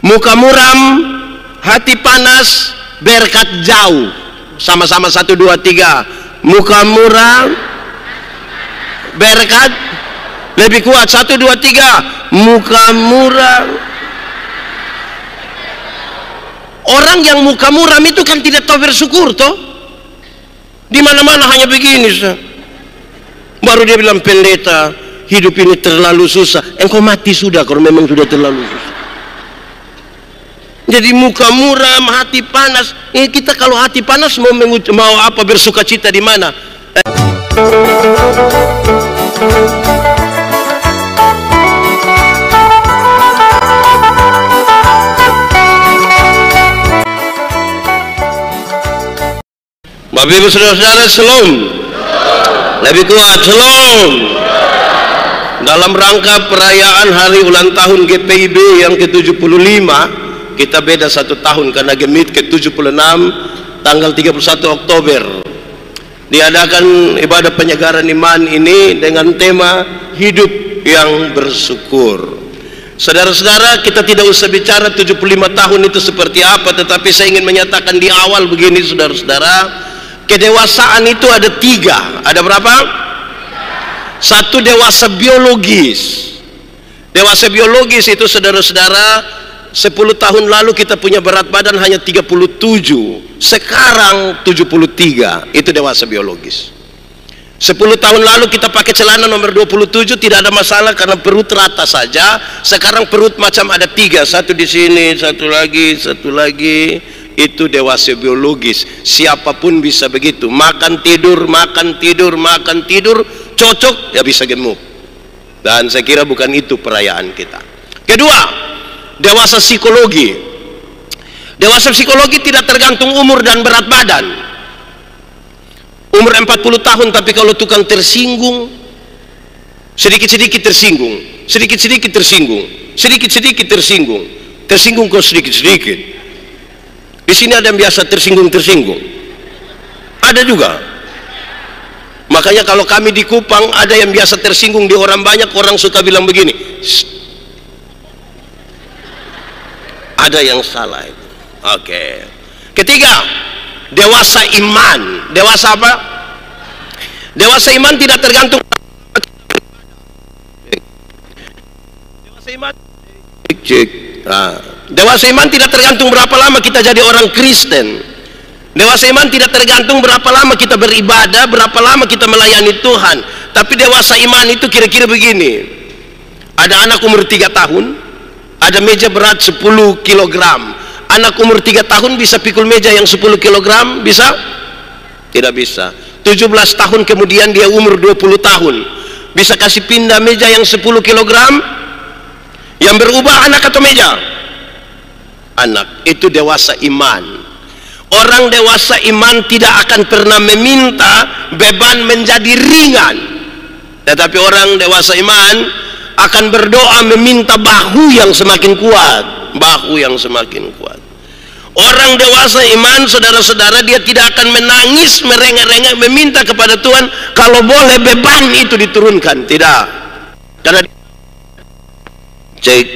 Muka muram, hati panas, berkat jauh. Sama-sama 1, 2, 3. Muka muram, berkat lebih kuat. 1, 2, 3. Muka muram. Orang yang muka muram itu kan tidak tahu bersyukur toh. Di mana-mana hanya begini. Baru dia bilang, pendeta, hidup ini terlalu susah. Engkau mati sudah kalau memang sudah terlalu susah. Jadi muka muram, hati panas. Kita kalau hati panas mau apa, bersuka cita di mana? Bapak Ibu saudara-saudara, shalom. Lebih kuat, shalom. Dalam rangka perayaan hari ulang tahun GPIB yang ke-75, kita beda 1 tahun karena Gemit ke-76 tanggal 31 Oktober. Diadakan ibadah penyegaran iman ini dengan tema hidup yang bersyukur. Saudara-saudara, kita tidak usah bicara 75 tahun itu seperti apa, tetapi saya ingin menyatakan di awal begini, saudara-saudara, kedewasaan itu ada 3. Ada berapa? 1, dewasa biologis. Dewasa biologis itu, saudara-saudara, 10 tahun lalu kita punya berat badan hanya 37, sekarang 73. Itu dewasa biologis. 10 tahun lalu kita pakai celana nomor 27, tidak ada masalah karena perut rata saja. Sekarang perut macam ada 3, 1 di sini, 1 lagi, 1 lagi. Itu dewasa biologis. Siapapun bisa begitu. Makan tidur, makan tidur, makan tidur, cocok ya bisa gemuk. Dan saya kira bukan itu perayaan kita. Kedua, dewasa psikologi. Dewasa psikologi tidak tergantung umur dan berat badan. Umur 40 tahun tapi kalau tukang tersinggung, sedikit-sedikit tersinggung, sedikit-sedikit tersinggung, sedikit-sedikit tersinggung, tersinggung kok sedikit-sedikit. Di sini ada yang biasa tersinggung-tersinggung, ada juga. Makanya kalau kami di Kupang ada yang biasa tersinggung di orang banyak, orang suka bilang begini, "Shh." Ada yang salah itu. Oke. Ketiga, dewasa iman. Dewasa apa? Dewasa iman tidak tergantung. Dewasa iman. Cek. Dewasa iman tidak tergantung berapa lama kita jadi orang Kristen. Dewasa iman tidak tergantung berapa lama kita beribadah, berapa lama kita melayani Tuhan. Tapi dewasa iman itu kira-kira begini. Ada anak umur 3 tahun, ada meja berat 10 kg. Anak umur 3 tahun bisa pikul meja yang 10 kg? Bisa? Tidak bisa. 17 tahun kemudian dia umur 20 tahun. Bisa kasih pindah meja yang 10 kg? Yang berubah anak atau meja? Anak. Itu dewasa iman. Orang dewasa iman tidak akan pernah meminta beban menjadi ringan. Tetapi orang dewasa iman akan berdoa meminta bahu yang semakin kuat. Bahu yang semakin kuat. Orang dewasa iman, saudara-saudara, dia tidak akan menangis, merengek-rengek meminta kepada Tuhan kalau boleh beban itu diturunkan. Tidak. Karena cek,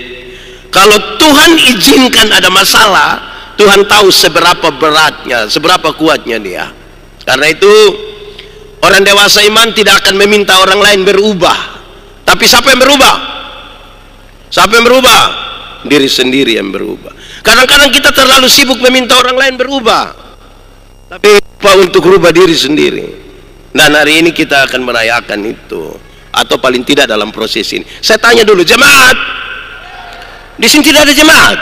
kalau Tuhan izinkan ada masalah, Tuhan tahu seberapa beratnya, seberapa kuatnya dia. Karena itu orang dewasa iman tidak akan meminta orang lain berubah. Tapi siapa yang berubah? Siapa yang berubah? Diri sendiri yang berubah. Kadang-kadang kita terlalu sibuk meminta orang lain berubah, tapi lupa untuk rubah diri sendiri. Dan hari ini kita akan merayakan itu, atau paling tidak dalam proses ini. Saya tanya dulu, jemaat, di sini tidak ada jemaat?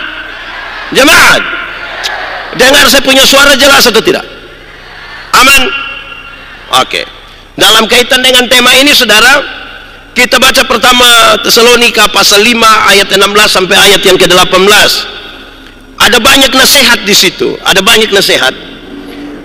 Jemaat, dengar saya punya suara jelas atau tidak? Aman? Oke. Dalam kaitan dengan tema ini, saudara, kita baca pertama Tesalonika pasal 5 ayat 16 sampai ayat yang ke-18. Ada banyak nasihat di situ, ada banyak nasihat.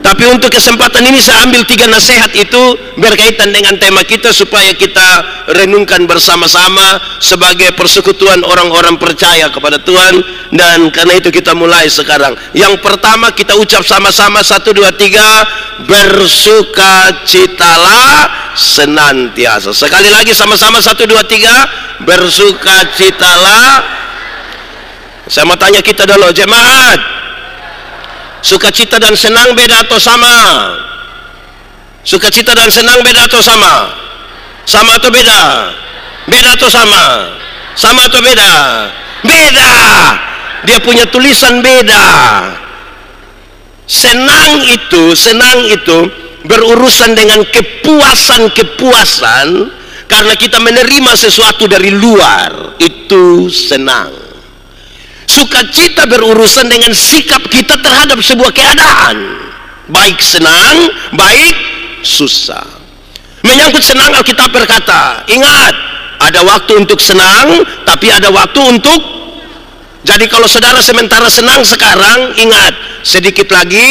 Tapi untuk kesempatan ini saya ambil 3 nasihat itu berkaitan dengan tema kita supaya kita renungkan bersama-sama sebagai persekutuan orang-orang percaya kepada Tuhan. Dan karena itu kita mulai sekarang. Yang pertama kita ucap sama-sama 1, 2, 3, bersukacitalah senantiasa. Sekali lagi sama-sama 1, 2, 3, bersukacitalah Saya mau tanya kita dulu, jemaat, sukacita dan senang beda atau sama? Sukacita dan senang beda atau sama? Sama atau beda? Beda atau sama? Sama atau beda? Beda. Dia punya tulisan beda. Senang itu berurusan dengan kepuasan karena kita menerima sesuatu dari luar, itu senang. Sukacita berurusan dengan sikap kita terhadap sebuah keadaan, baik senang, baik susah. Menyangkut senang, Alkitab berkata, ingat, ada waktu untuk senang, tapi ada waktu untuk. Jadi kalau saudara sementara senang sekarang, ingat, sedikit lagi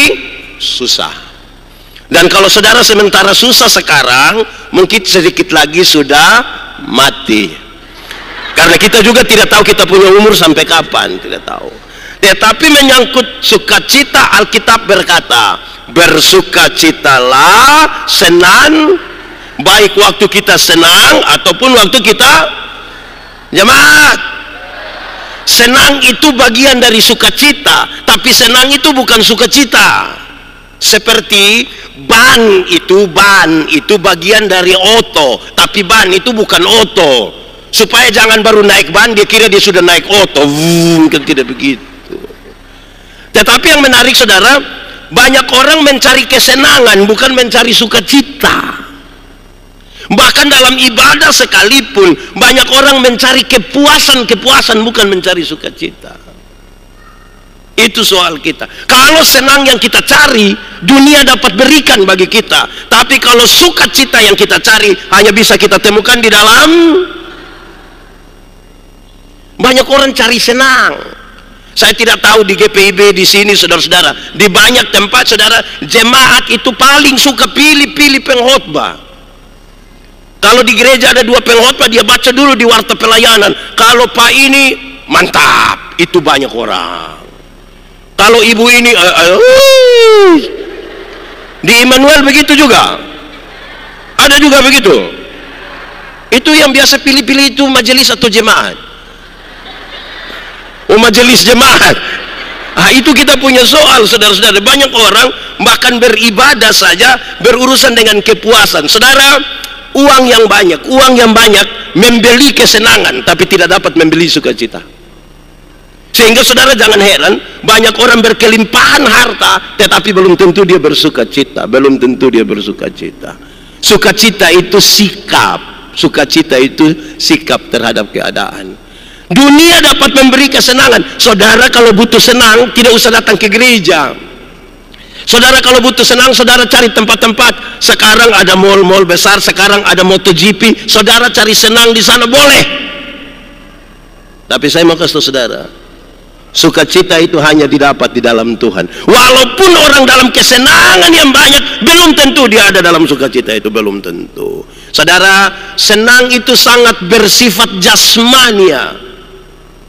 susah. Dan kalau saudara sementara susah sekarang, mungkin sedikit lagi sudah mati. Karena kita juga tidak tahu kita punya umur sampai kapan, tidak tahu. Tetapi menyangkut sukacita, Alkitab berkata, bersukacitalah, senang, baik waktu kita senang ataupun waktu kita. Jemaat, senang itu bagian dari sukacita, tapi senang itu bukan sukacita. Seperti ban itu bagian dari oto, tapi ban itu bukan oto. Supaya jangan baru naik ban dia kira dia sudah naik oto, kan tidak begitu. Tetapi yang menarik saudara, banyak orang mencari kesenangan bukan mencari sukacita. Bahkan dalam ibadah sekalipun banyak orang mencari kepuasan bukan mencari sukacita. Itu soal kita. Kalau senang yang kita cari, dunia dapat berikan bagi kita. Tapi kalau sukacita yang kita cari hanya bisa kita temukan di dalam. Banyak orang cari senang. Saya tidak tahu di GPIB di sini saudara-saudara, di banyak tempat saudara, jemaat itu paling suka pilih-pilih pengkhotbah. Kalau di gereja ada 2 pengkhotbah, dia baca dulu di warta pelayanan. Kalau Pak ini mantap, itu banyak orang. Kalau ibu ini di Immanuel begitu juga. Ada juga begitu. Itu yang biasa pilih-pilih itu majelis atau jemaat. Majelis jemaat. Itu kita punya soal saudara-saudara. Banyak orang bahkan beribadah saja berurusan dengan kepuasan. Saudara, uang yang banyak membeli kesenangan tapi tidak dapat membeli sukacita. Sehingga saudara jangan heran, banyak orang berkelimpahan harta tetapi belum tentu dia bersukacita, Sukacita itu sikap. Sukacita itu sikap terhadap keadaan. Dunia dapat memberi kesenangan. Saudara kalau butuh senang, tidak usah datang ke gereja. Saudara kalau butuh senang, saudara cari tempat-tempat. Sekarang ada mall-mall besar, sekarang ada MotoGP. Saudara cari senang di sana boleh. Tapi saya mau kasih tahu saudara, sukacita itu hanya didapat di dalam Tuhan. Walaupun orang dalam kesenangan yang banyak, belum tentu dia ada dalam sukacita itu, belum tentu. Saudara, senang itu sangat bersifat jasmania.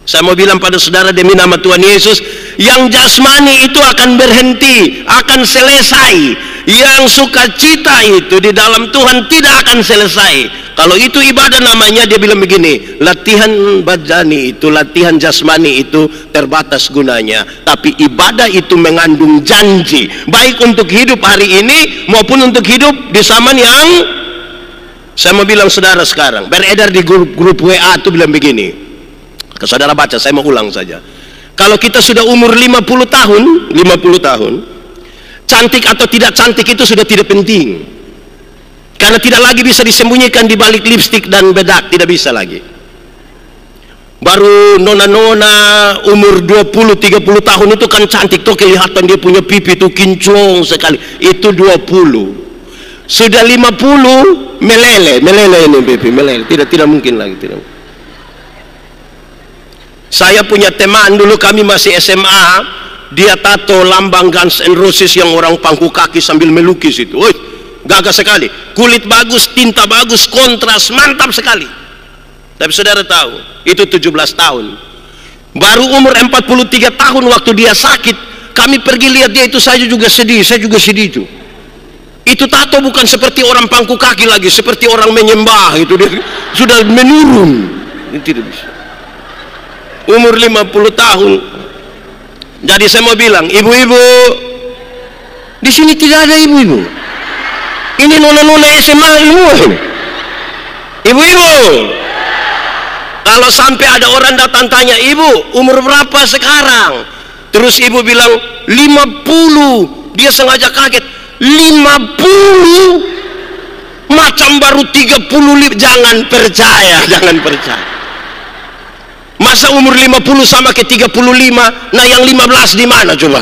Saya mau bilang pada saudara demi nama Tuhan Yesus, yang jasmani itu akan berhenti, akan selesai. Yang sukacita itu di dalam Tuhan tidak akan selesai. Kalau itu ibadah namanya, dia bilang begini, latihan badani itu, latihan jasmani itu terbatas gunanya. Tapi ibadah itu mengandung janji, baik untuk hidup hari ini maupun untuk hidup di zaman yang. Saya mau bilang saudara sekarang, beredar di grup WA itu bilang begini. Saudara baca, saya mau ulang saja. Kalau kita sudah umur 50 tahun, cantik atau tidak cantik itu sudah tidak penting. Karena tidak lagi bisa disembunyikan di balik lipstik dan bedak, tidak bisa lagi. Baru nona-nona umur 20-30 tahun itu kan cantik tuh, kelihatan dia punya pipi tuh kinclong sekali. Itu 20. Sudah 50 meleleh ini pipi, meleleh. Tidak mungkin lagi, tidak. Saya punya teman dulu kami masih SMA, dia tato lambang Guns N' Roses yang orang pangku kaki sambil melukis itu. Woi, gagah sekali. Kulit bagus, tinta bagus, kontras, mantap sekali. Tapi saudara tahu, itu 17 tahun. Baru umur 43 tahun waktu dia sakit, kami pergi lihat dia itu, saya juga sedih itu. Itu tato bukan seperti orang pangku kaki lagi, seperti orang menyembah itu, dia sudah menurun. Ini tidak bisa. umur 50 tahun. Jadi saya mau bilang, ibu-ibu, di sini tidak ada ibu-ibu. Ini nona-nona SMA ilmu. Ibu-ibu, kalau sampai ada orang datang tanya, ibu umur berapa sekarang? Terus ibu bilang 50, dia sengaja kaget. 50? Macam baru 30. Jangan percaya, jangan percaya. Masa umur 50 sama ke 35? Nah yang 15 di mana coba?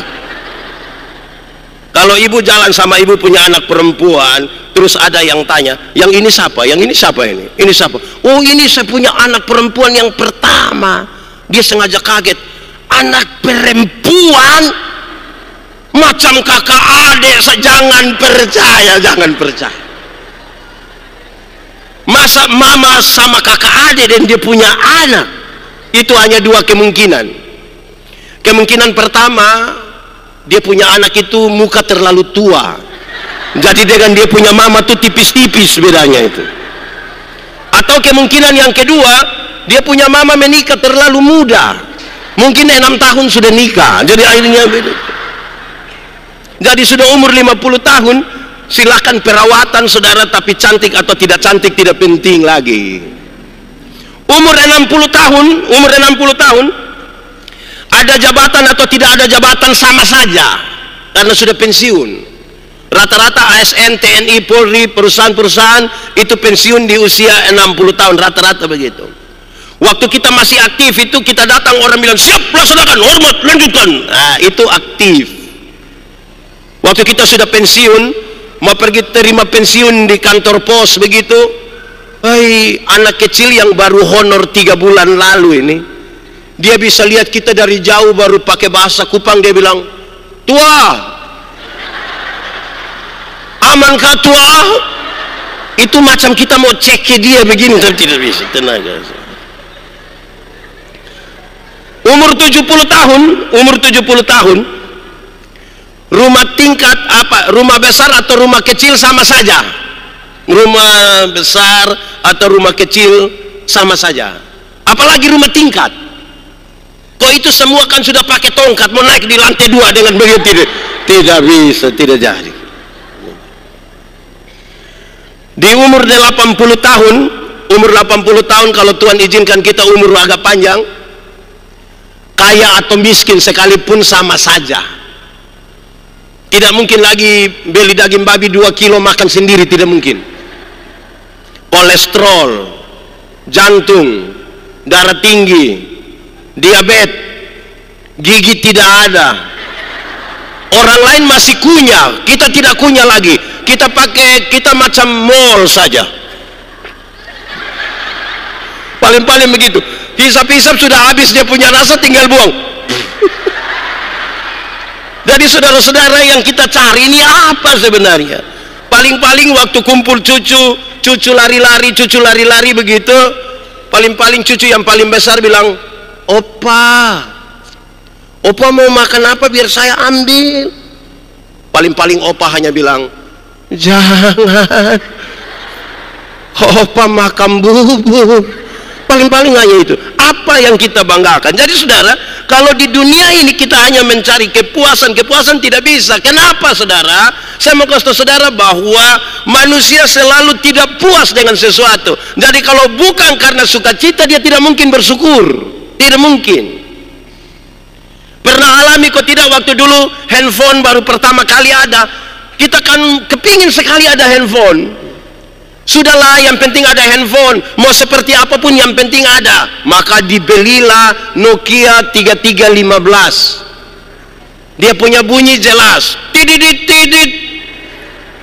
Kalau ibu jalan sama ibu punya anak perempuan, terus ada yang tanya, yang ini siapa? Yang ini siapa ini? Ini siapa? Oh ini saya punya anak perempuan yang pertama. Dia sengaja kaget. Anak perempuan macam kakak adik. Jangan percaya, jangan percaya. Masa mama sama kakak adik dan dia punya anak? Itu hanya dua kemungkinan. Kemungkinan pertama, dia punya anak itu muka terlalu tua, jadi dengan dia punya mama tuh tipis-tipis bedanya itu. Atau kemungkinan yang kedua, dia punya mama menikah terlalu muda, mungkin 6 tahun sudah nikah, jadi akhirnya beda. Jadi sudah umur 50 tahun, silakan perawatan saudara, tapi cantik atau tidak cantik tidak penting lagi. Umur 60 tahun, ada jabatan atau tidak ada jabatan sama saja, karena sudah pensiun. Rata-rata ASN, TNI, Polri, perusahaan-perusahaan itu pensiun di usia 60 tahun, rata-rata begitu. Waktu kita masih aktif itu kita datang, orang bilang siap, laksanakan, hormat, lanjutkan. Nah, itu aktif. Waktu kita sudah pensiun, mau pergi terima pensiun di kantor pos begitu, anak kecil yang baru honor 3 bulan lalu ini, dia bisa lihat kita dari jauh, baru pakai bahasa Kupang, dia bilang, tua, amankah tua? Itu macam kita mau cek ke dia begini, tapi tidak bisa, tenaga. Umur 70 tahun, rumah tingkat apa, rumah besar atau rumah kecil sama saja. Rumah besar atau rumah kecil sama saja, apalagi rumah tingkat. Kok itu semua kan sudah pakai tongkat, mau naik di lantai 2 dengan begitu, tidak bisa, tidak jadi. Di umur 80 tahun, kalau Tuhan izinkan kita umur agak panjang, kaya atau miskin sekalipun sama saja. Tidak mungkin lagi beli daging babi 2 kilo makan sendiri, tidak mungkin. Kolesterol, jantung, darah tinggi, diabetes, gigi tidak ada. Orang lain masih kunyah, kita tidak kunyah lagi. Kita macam mall saja. Paling-paling begitu. Hisap-hisap sudah habis, dia punya rasa, tinggal buang. Jadi saudara-saudara, yang kita cari ini apa sebenarnya? Paling-paling waktu kumpul cucu lari-lari begitu, paling-paling cucu yang paling besar bilang, opa mau makan apa biar saya ambil. Paling-paling opa hanya bilang, jangan, opa makan bubur. Paling-paling hanya itu. Apa yang kita banggakan? Jadi saudara, kalau di dunia ini kita hanya mencari kepuasan tidak bisa. Kenapa saudara? Saya mau kasih tahu saudara bahwa manusia selalu tidak puas dengan sesuatu. Jadi kalau bukan karena sukacita, dia tidak mungkin bersyukur. Tidak mungkin. Pernah alami kok tidak, waktu dulu handphone baru pertama kali ada, kita kan kepingin sekali ada handphone. Sudahlah, yang penting ada handphone, mau seperti apapun yang penting ada. Maka dibelilah Nokia 3315. Dia punya bunyi jelas, tididit tidit,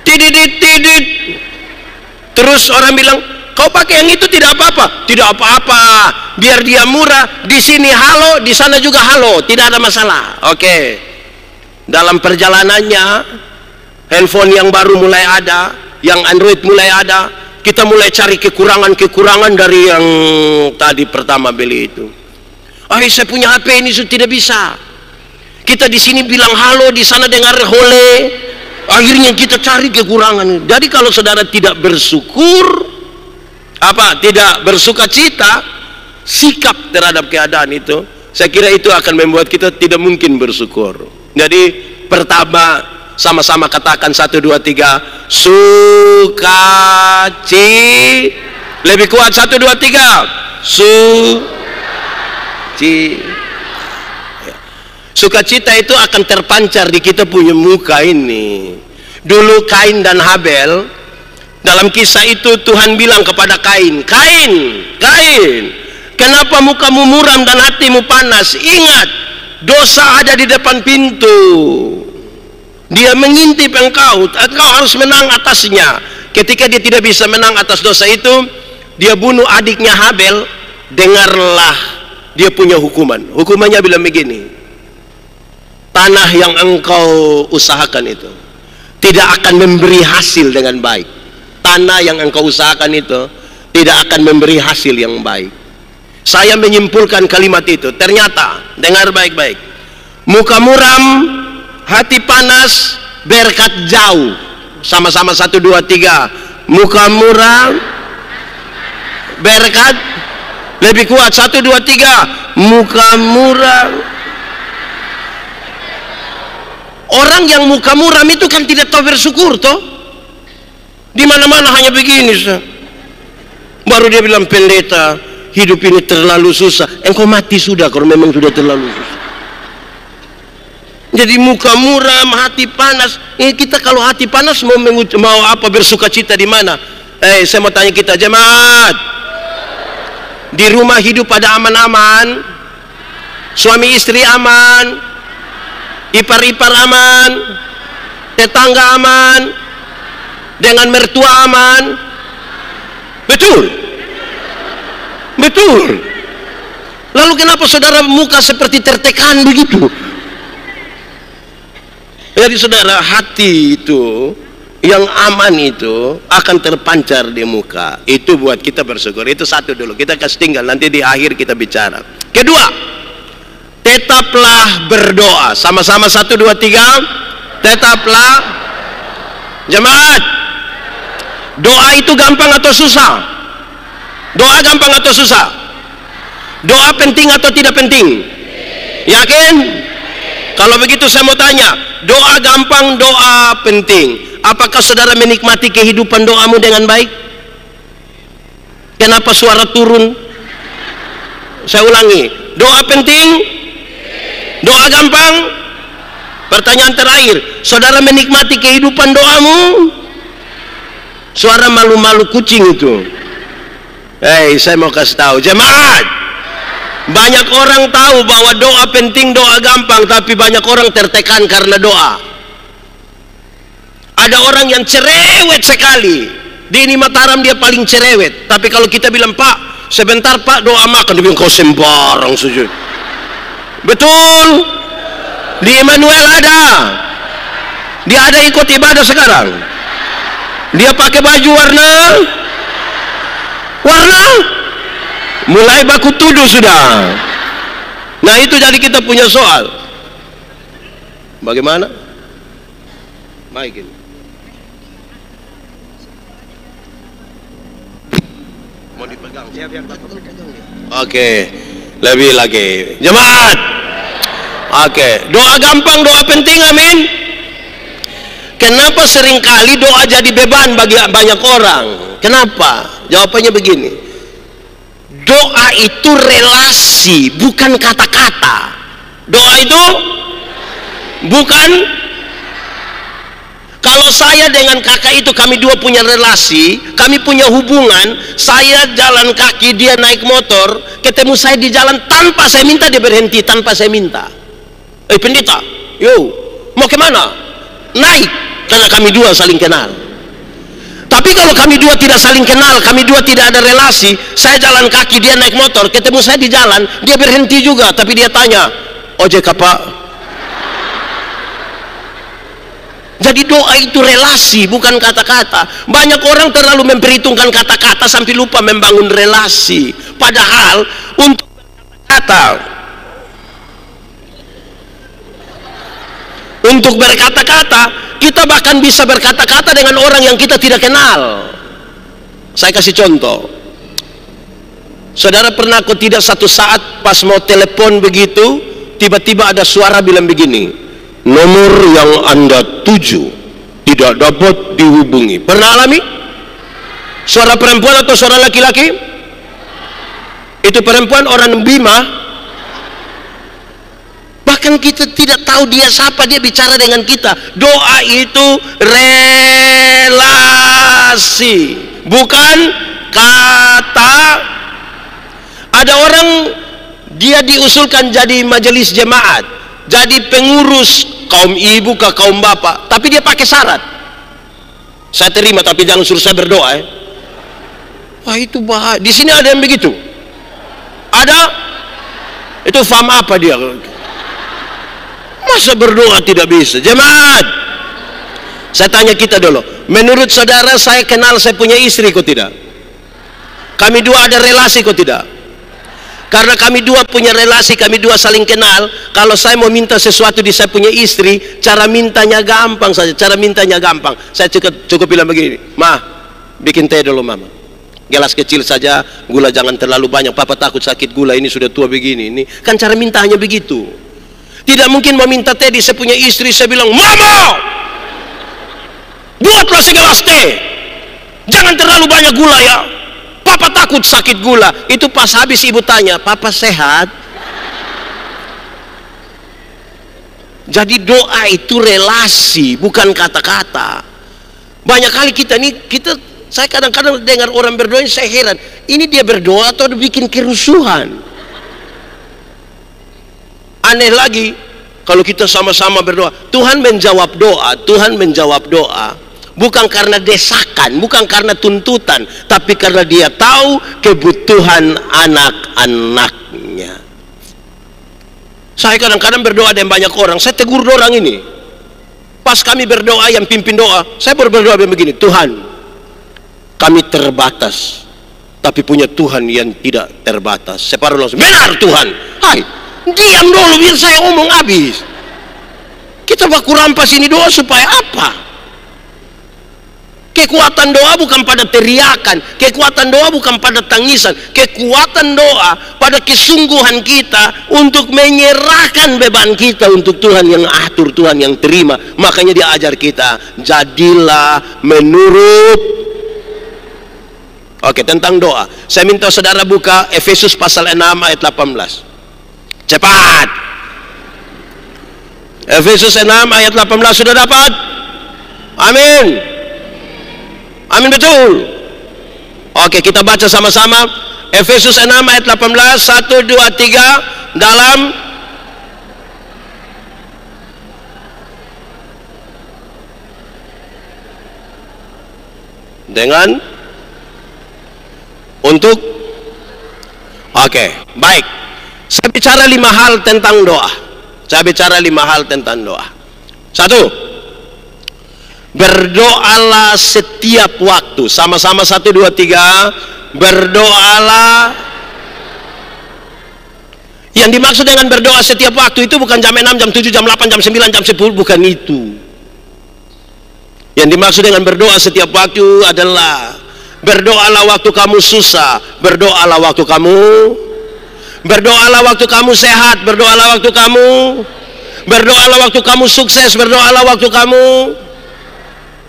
tididit tidit. Terus orang bilang, kau pakai yang itu tidak apa-apa. Tidak apa-apa, biar dia murah. Di sini halo, di sana juga halo, tidak ada masalah. Oke. Dalam perjalanannya, handphone yang baru mulai ada, yang Android mulai ada, kita mulai cari kekurangan dari yang tadi pertama beli itu. Saya punya HP ini sudah tidak bisa. Kita di sini bilang halo, di sana dengar hole. Akhirnya kita cari kekurangan. Jadi kalau saudara tidak bersyukur, tidak bersuka cita, sikap terhadap keadaan itu, Saya kira itu akan membuat kita tidak mungkin bersyukur. Jadi pertama, sama-sama katakan 1, 2, 3, sukacita. Lebih kuat, 1, 2, 3, sukacita itu akan terpancar di kita punya muka ini. Dulu Kain dan Habel, dalam kisah itu Tuhan bilang kepada Kain, Kain, kenapa mukamu muram dan hatimu panas? Ingat, dosa ada di depan pintu. Dia mengintip engkau harus menang atasnya. Ketika dia tidak bisa menang atas dosa itu, dia bunuh adiknya Habel. Dengarlah, dia punya hukuman. Hukumannya bilang begini, tanah yang engkau usahakan itu tidak akan memberi hasil dengan baik. Tanah yang engkau usahakan itu tidak akan memberi hasil yang baik. Saya menyimpulkan kalimat itu. Ternyata, dengar baik-baik, muka muram, hati panas, berkat jauh. Sama-sama 1, 2, 3, muka muram, berkat. Lebih kuat, 1, 2, 3, muka muram. Orang yang muka muram itu kan tidak tahu bersyukur toh. Di mana-mana hanya begini. Baru dia bilang, pendeta, hidup ini terlalu susah. Engkau mati sudah kalau memang sudah terlalu susah. Jadi muka muram, hati panas. Kita kalau hati panas mau apa bersukacita di mana? Saya mau tanya kita jemaat. Di rumah hidup pada aman-aman, suami istri aman, ipar-ipar aman, tetangga aman, dengan mertua aman. Betul? Betul. Lalu kenapa saudara muka seperti tertekan begitu? Jadi saudara, hati itu yang aman itu akan terpancar di muka. Itu buat kita bersyukur. Itu satu dulu, kita kasih tinggal, nanti di akhir kita bicara. Kedua, tetaplah berdoa. Sama-sama 1, 2, 3, tetaplah. Jemaat, doa itu gampang atau susah? Doa gampang atau susah? Doa penting atau tidak penting? Yakin? Kalau begitu saya mau tanya, doa gampang, doa penting. Apakah saudara menikmati kehidupan doamu dengan baik? Kenapa suara turun? Saya ulangi, doa penting, doa gampang. Pertanyaan terakhir, saudara menikmati kehidupan doamu? Suara malu-malu kucing itu. Saya mau kasih tahu jemaat, banyak orang tahu bahwa doa penting, doa gampang, tapi banyak orang tertekan karena doa. Ada orang yang cerewet sekali. Di ini Mataram dia paling cerewet. Tapi kalau kita bilang, Pak, sebentar Pak, doa makan, dia bilang, kau sembarang saja. Betul? Di Emmanuel ada. Dia ada ikut ibadah sekarang. Dia pakai baju warna. Mulai baku tuduh sudah. Nah itu jadi kita punya soal. Bagaimana? Baik ini. Mau dipegang? Ya, biar Bapak pegang. Oke, lebih lagi. Jemaat. Oke, doa gampang, doa penting, amin. Kenapa seringkali doa jadi beban bagi banyak orang? Kenapa? Jawabannya begini. Doa itu relasi, bukan kata-kata. Doa itu bukan. Kalau saya dengan kakak itu, kami dua punya relasi, kami punya hubungan. Saya jalan kaki, dia naik motor, ketemu saya di jalan tanpa saya minta, dia berhenti tanpa saya minta. Pendeta, yo, mau kemana? Naik, karena kami dua saling kenal. Tapi kalau kami dua tidak saling kenal, kami dua tidak ada relasi, saya jalan kaki, dia naik motor, ketemu saya di jalan, dia berhenti juga, tapi dia tanya, ojek apa? Jadi doa itu relasi, bukan kata-kata. Banyak orang terlalu memperhitungkan kata-kata sampai lupa membangun relasi. Padahal untuk berkata-kata, kita bahkan bisa berkata-kata dengan orang yang kita tidak kenal. Saya kasih contoh. Saudara pernah kok tidak satu saat pas mau telepon begitu, tiba-tiba ada suara bilang begini, nomor yang Anda tuju tidak dapat dihubungi. Pernah alami? Suara perempuan atau suara laki-laki? Itu perempuan orang Bima. Bahkan kita tidak tahu dia siapa, dia bicara dengan kita. Doa itu relasi, bukan kata. Ada orang dia diusulkan jadi majelis jemaat, jadi pengurus kaum ibu ke kaum bapak, tapi dia pakai syarat, saya terima tapi jangan suruh saya berdoa. Wah, itu bahaya. Di sini ada yang begitu? Ada? Itu faham apa dia? Masa berdoa tidak bisa? Jemaat, saya tanya kita dulu, menurut saudara saya kenal saya punya istri kok tidak? Kami dua ada relasi kok tidak? Karena kami dua punya relasi, kami dua saling kenal. Kalau saya mau minta sesuatu di saya punya istri, cara mintanya gampang saja. Cara mintanya gampang. Saya cukup bilang begini, Ma, bikin teh dulu Mama. Gelas kecil saja, gula jangan terlalu banyak. Papa takut sakit gula, ini sudah tua begini. Ini kan cara mintanya begitu. Tidak mungkin mau minta teh di saya punya istri, saya bilang, Mama, buatlah segelas teh. Jangan terlalu banyak gula ya. Papa takut sakit gula. Itu pas habis ibu tanya, Papa sehat? Jadi doa itu relasi, bukan kata-kata. Banyak kali saya kadang-kadang dengar orang berdoa, saya heran, ini dia berdoa atau bikin kerusuhan? Aneh lagi, kalau kita sama-sama berdoa, Tuhan menjawab doa, Tuhan menjawab doa. Bukan karena desakan, bukan karena tuntutan, tapi karena dia tahu kebutuhan anak-anaknya. Saya kadang-kadang berdoa dengan banyak orang, saya tegur orang ini. Pas kami berdoa, yang pimpin doa, saya berdoa begini, Tuhan, kami terbatas, tapi punya Tuhan yang tidak terbatas. Saya baru langsung, benar Tuhan. Hai, diam dulu biar saya omong habis. Kita baku rampas ini doa supaya apa? Kekuatan doa bukan pada teriakan, kekuatan doa bukan pada tangisan, kekuatan doa pada kesungguhan kita untuk menyerahkan beban kita untuk Tuhan yang atur, Tuhan yang terima. Makanya dia ajar kita, jadilah menurut. Oke, tentang doa. Saya minta saudara buka Efesus pasal 6 ayat 18. Cepat. Efesus 6 ayat 18 sudah dapat? Amin. Amin, betul. Oke, kita baca sama-sama Efesus 6 ayat 18, 1, 2, 3 dalam dengan untuk. Oke, baik. Saya bicara 5 hal tentang doa. Saya bicara 5 hal tentang doa. 1, berdoalah setiap waktu. Sama-sama 1, 2, 3. Berdoalah. Yang dimaksud dengan berdoa setiap waktu itu bukan jam 6, jam 7, jam 8, jam 9, jam 10. Bukan itu. Yang dimaksud dengan berdoa setiap waktu adalah berdoalah waktu kamu susah, berdoalah waktu kamu, berdoalah waktu kamu sehat, berdoalah waktu kamu, berdoalah waktu kamu sukses, berdoalah waktu kamu.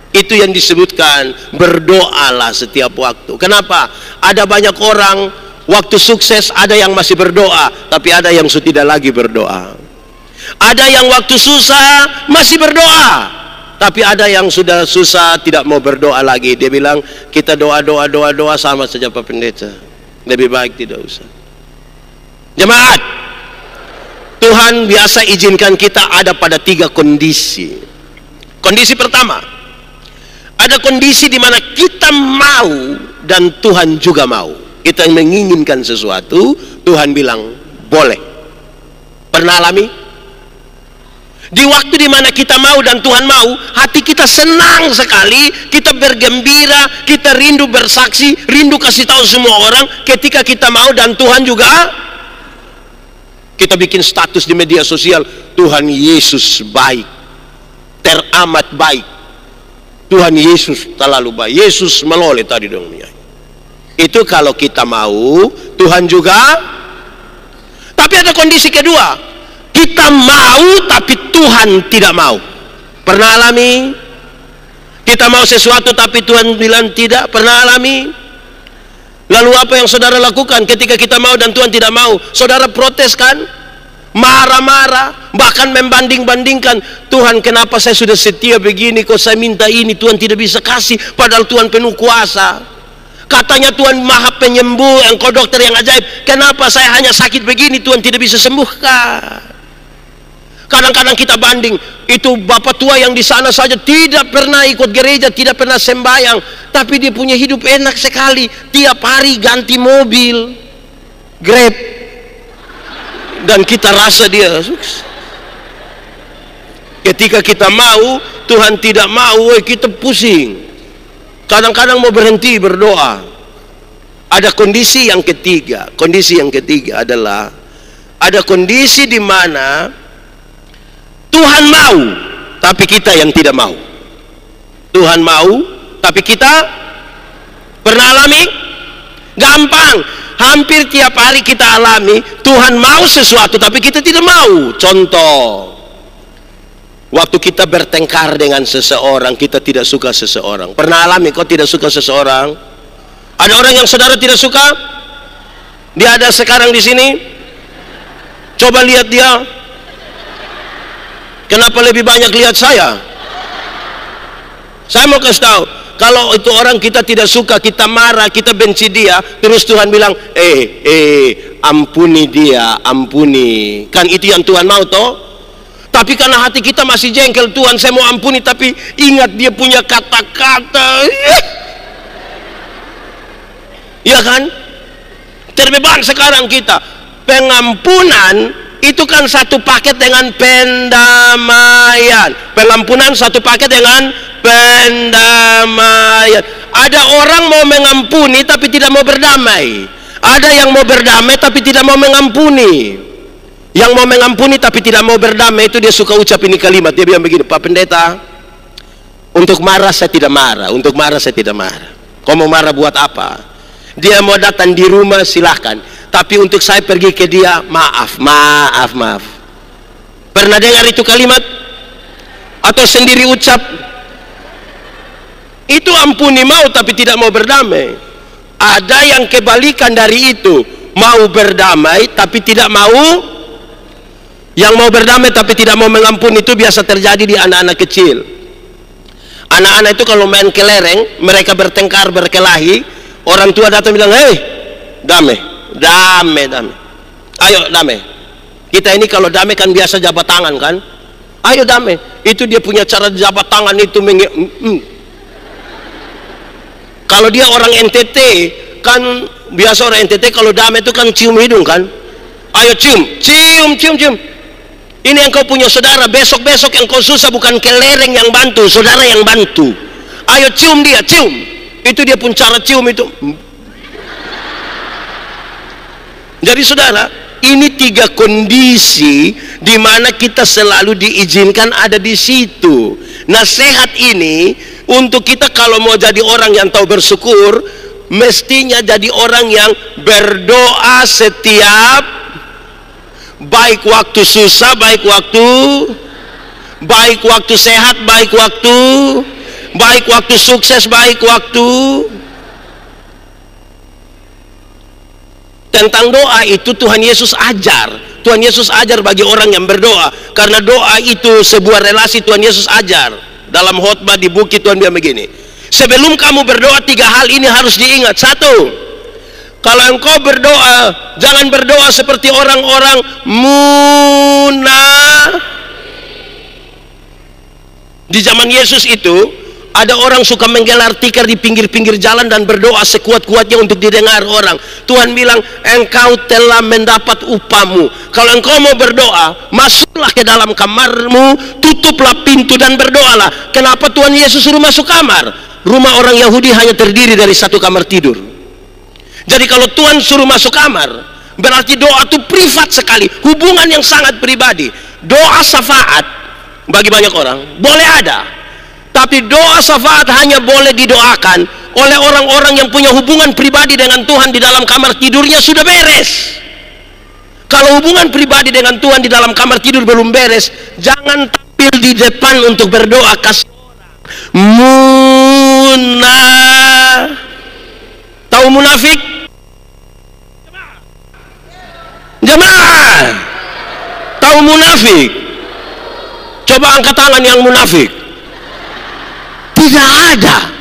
Itu yang disebutkan berdoalah setiap waktu. Kenapa? Ada banyak orang waktu sukses ada yang masih berdoa, tapi ada yang sudah tidak lagi berdoa. Ada yang waktu susah masih berdoa, tapi ada yang sudah susah tidak mau berdoa lagi. Dia bilang kita doa sama saja Pak Pendeta. Lebih baik tidak usah. Jemaat, Tuhan biasa izinkan kita ada pada 3 kondisi. Kondisi pertama, ada kondisi di mana kita mau dan Tuhan juga mau. Kita menginginkan sesuatu, Tuhan bilang boleh. Pernah alami? Di waktu di mana kita mau dan Tuhan mau, hati kita senang sekali, kita bergembira, kita rindu bersaksi, rindu kasih tahu semua orang. Ketika kita mau dan Tuhan juga, kita bikin status di media sosial, Tuhan Yesus baik, teramat baik. Tuhan Yesus terlalu baik. Yesus meloleh tadi dong. Itu kalau kita mau, Tuhan juga. Tapi ada kondisi kedua, kita mau tapi Tuhan tidak mau. Pernah alami? Kita mau sesuatu tapi Tuhan bilang tidak. Pernah alami? Lalu apa yang saudara lakukan ketika kita mau dan Tuhan tidak mau? Saudara protes kan? Marah-marah, bahkan membanding-bandingkan. Tuhan, kenapa saya sudah setia begini, kok saya minta ini Tuhan tidak bisa kasih, padahal Tuhan penuh kuasa. Katanya Tuhan maha penyembuh, engkau dokter yang ajaib, kenapa saya hanya sakit begini Tuhan tidak bisa sembuhkan. Kadang-kadang kita banding, itu bapak tua yang di sana saja tidak pernah ikut gereja, tidak pernah sembahyang, tapi dia punya hidup enak sekali, tiap hari ganti mobil Grab, dan kita rasa dia sukses. Ketika kita mau, Tuhan tidak mau, kita pusing. Kadang-kadang mau berhenti berdoa. Ada kondisi yang ketiga. Kondisi yang ketiga adalah ada kondisi di mana Tuhan mau, tapi kita yang tidak mau. Tuhan mau, tapi kita pernah alami? Gampang. Hampir tiap hari kita alami, Tuhan mau sesuatu tapi kita tidak mau. Contoh, waktu kita bertengkar dengan seseorang, kita tidak suka seseorang. Pernah alami kok tidak suka seseorang? Ada orang yang saudara tidak suka? Dia ada sekarang di sini? Coba lihat dia. Kenapa lebih banyak lihat saya? Saya mau kasih tahu, kalau itu orang kita tidak suka, kita marah, kita benci dia, terus Tuhan bilang, ampuni dia, ampuni. Kan itu yang Tuhan mau toh? Tapi karena hati kita masih jengkel, Tuhan saya mau ampuni, tapi ingat dia punya kata-kata. Ya kan? Terbeban sekarang kita. Pengampunan itu kan satu paket dengan pendamaian. Pengampunan satu paket dengan pendamaian. Ada orang mau mengampuni tapi tidak mau berdamai. Ada yang mau berdamai tapi tidak mau mengampuni. Yang mau mengampuni tapi tidak mau berdamai itu dia suka ucap ini kalimat. Dia bilang begini, Pak Pendeta, untuk marah saya tidak marah, untuk marah saya tidak marah. Kau mau marah buat apa? Dia mau datang di rumah silahkan, tapi untuk saya pergi ke dia, maaf. Pernah dengar itu kalimat? Atau sendiri ucap? Itu ampuni mau tapi tidak mau berdamai. Ada yang kebalikan dari itu, mau berdamai tapi tidak mau. Yang mau berdamai tapi tidak mau mengampuni itu biasa terjadi di anak-anak kecil. Anak-anak itu kalau main kelereng, mereka bertengkar, berkelahi, orang tua datang bilang, hei, damai. Ayo damai. Kita ini kalau damai kan biasa jabat tangan kan? Ayo damai. Itu dia punya cara jabat tangan itu Kalau dia orang NTT kan biasa orang NTT kalau damai itu kan cium hidung kan? Ayo cium. Ini yang kau punya saudara, besok-besok yang kau susah bukan kelereng yang bantu, saudara yang bantu. Ayo cium dia, cium. Itu dia pun cara cium itu. Jadi saudara, ini tiga kondisi di mana kita selalu diizinkan ada di situ. Nasihat ini untuk kita kalau mau jadi orang yang tahu bersyukur, mestinya jadi orang yang berdoa setiap, baik waktu susah, baik waktu sehat, baik waktu sukses, baik waktu. Tentang doa itu Tuhan Yesus ajar. Tuhan Yesus ajar bagi orang yang berdoa, karena doa itu sebuah relasi. Tuhan Yesus ajar dalam khotbah di bukit. Tuhan bilang begini, sebelum kamu berdoa 3 hal ini harus diingat. 1, kalau engkau berdoa, jangan berdoa seperti orang-orang Di zaman Yesus itu ada orang suka menggelar tikar di pinggir-pinggir jalan dan berdoa sekuat-kuatnya untuk didengar orang. Tuhan bilang, engkau telah mendapat upahmu. Kalau engkau mau berdoa, masuklah ke dalam kamarmu, tutuplah pintu dan berdoalah. Kenapa Tuhan Yesus suruh masuk kamar? Rumah orang Yahudi hanya terdiri dari 1 kamar tidur. Jadi kalau Tuhan suruh masuk kamar, berarti doa itu privat sekali, hubungan yang sangat pribadi. Doa syafaat bagi banyak orang boleh ada, tapi doa syafaat hanya boleh didoakan oleh orang-orang yang punya hubungan pribadi dengan Tuhan di dalam kamar tidurnya sudah beres. Kalau hubungan pribadi dengan Tuhan di dalam kamar tidur belum beres, jangan tampil di depan untuk berdoa kasih orang. Tahu munafik? Jemaah, tahu munafik? Coba angkat tangan yang munafik. Tidak ada.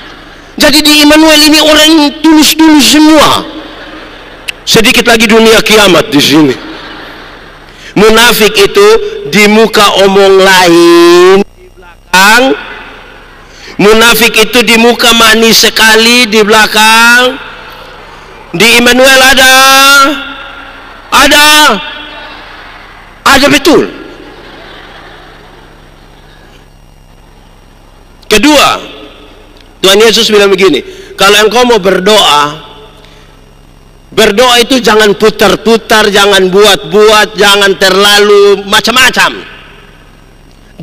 Jadi di Immanuel ini orang tulus-tulus semua. Sedikit lagi dunia kiamat di sini. Munafik itu di muka omong lain, di belakang. Munafik itu di muka manis sekali, di belakang. Di Immanuel ada betul. Kedua, Tuhan Yesus bilang begini, kalau engkau mau berdoa itu jangan putar-putar, jangan buat-buat, jangan terlalu macam-macam.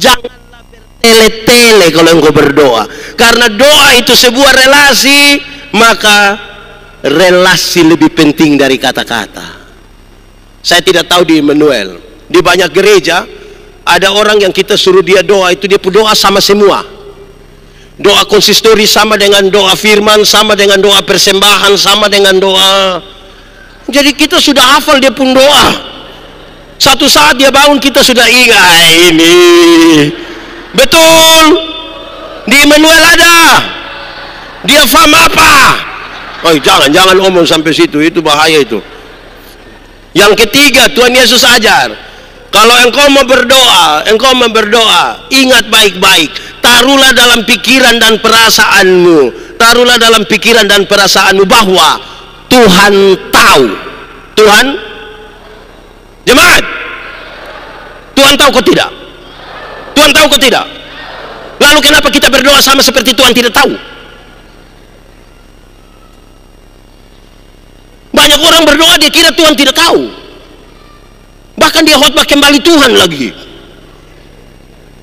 Janganlah bertele-tele kalau engkau berdoa. Karena doa itu sebuah relasi, maka relasi lebih penting dari kata-kata. Saya tidak tahu di Immanuel, di banyak gereja ada orang yang kita suruh dia doa, itu dia doa sama semua. Doa konsistori sama dengan doa firman, sama dengan doa persembahan, sama dengan doa. Jadi kita sudah hafal dia pun doa. Satu saat dia bangun kita sudah ingat ini. Betul. Di Immanuel ada. Dia faham apa? Oh, jangan omong sampai situ, itu bahaya itu. Yang ketiga, Tuhan Yesus ajar, kalau engkau mau berdoa, ingat baik-baik. Taruhlah dalam pikiran dan perasaanmu bahwa Tuhan tahu. Tuhan, jemaat, Tuhan tahu kau tidak? Tuhan tahu kau tidak? Lalu kenapa kita berdoa sama seperti Tuhan tidak tahu? Banyak orang berdoa dia kira Tuhan tidak tahu. Bahkan dia khotbah kembali Tuhan lagi.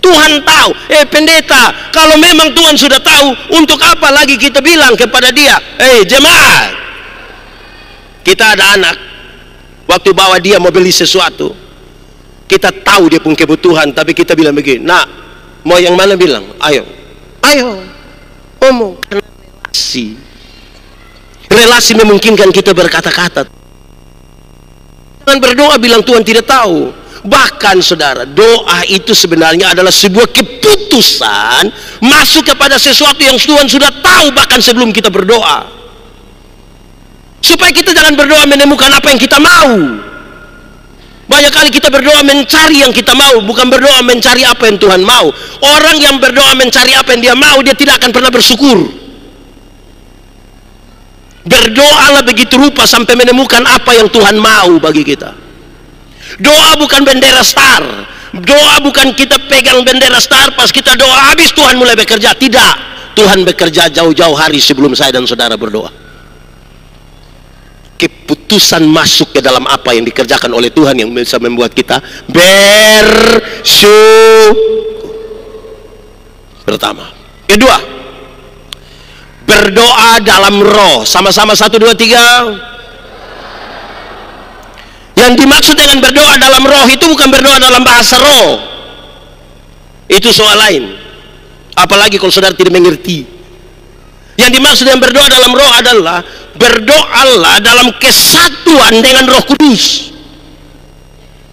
Tuhan tahu. Pendeta, kalau memang Tuhan sudah tahu, untuk apa lagi kita bilang kepada dia? Jemaat, kita ada anak, waktu bawa dia mau beli sesuatu, kita tahu dia punya kebutuhan, tapi kita bilang begini, nak, mau yang mana bilang? Ayo omong. Relasi memungkinkan kita berkata-kata. Jangan berdoa bilang Tuhan tidak tahu. Bahkan saudara, doa itu sebenarnya adalah sebuah keputusan masuk kepada sesuatu yang Tuhan sudah tahu bahkan sebelum kita berdoa. Supaya kita jangan berdoa menemukan apa yang kita mau. Banyak kali kita berdoa mencari yang kita mau, bukan berdoa mencari apa yang Tuhan mau. Orang yang berdoa mencari apa yang dia mau, dia tidak akan pernah bersyukur. Berdoalah begitu rupa sampai menemukan apa yang Tuhan mau bagi kita. Doa bukan bendera star. Doa bukan kita pegang bendera star, pas kita doa habis Tuhan mulai bekerja. Tidak. Tuhan bekerja jauh-jauh hari sebelum saya dan saudara berdoa. Keputusan masuk ke dalam apa yang dikerjakan oleh Tuhan yang bisa membuat kita bersyukur. Pertama. Kedua, berdoa dalam roh. Sama-sama 1, 2, 3. Yang dimaksud dengan berdoa dalam roh itu bukan berdoa dalam bahasa roh. Itu soal lain. Apalagi kalau saudara tidak mengerti. Yang dimaksud dengan berdoa dalam roh adalah berdoalah dalam kesatuan dengan Roh Kudus.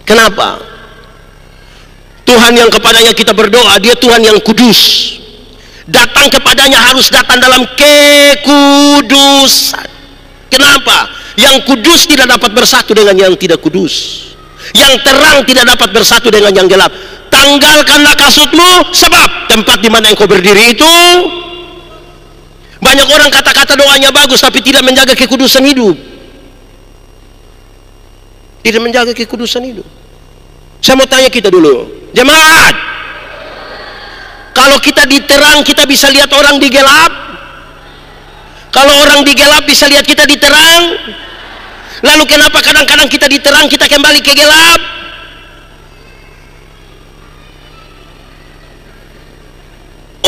Kenapa? Tuhan yang kepadanya kita berdoa, dia Tuhan yang kudus. Datang kepadanya harus datang dalam kekudusan. Kenapa? Yang kudus tidak dapat bersatu dengan yang tidak kudus. Yang terang tidak dapat bersatu dengan yang gelap. Tanggalkanlah kasutmu, sebab tempat di mana engkau berdiri itu. Banyak orang kata-kata doanya bagus tapi tidak menjaga kekudusan hidup. Tidak menjaga kekudusan hidup. Saya mau tanya kita dulu, jemaat, kalau kita di terang kita bisa lihat orang di gelap? Kalau orang di gelap bisa lihat kita di terang? Lalu kenapa kadang-kadang kita di terang kita kembali ke gelap?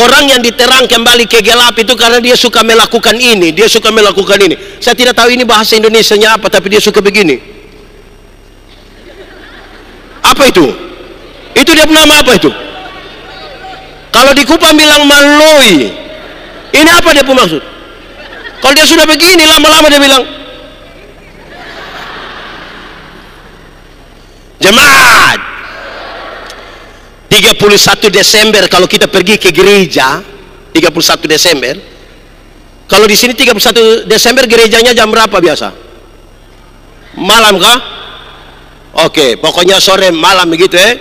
Orang orang yang diterang kembali ke gelap itu karena dia suka melakukan ini, dia suka melakukan ini. Saya tidak tahu ini bahasa Indonesianya apa, tapi dia suka begini. Apa itu? Itu dia nama apa itu? Kalau di Kupang bilang maloi. Ini apa dia maksud? Kalau dia sudah begini, lama-lama dia bilang, jemaat, 31 Desember kalau kita pergi ke gereja, 31 Desember. Kalau di sini 31 Desember gerejanya jam berapa biasa? Malam kah? Oke, pokoknya sore malam begitu ya.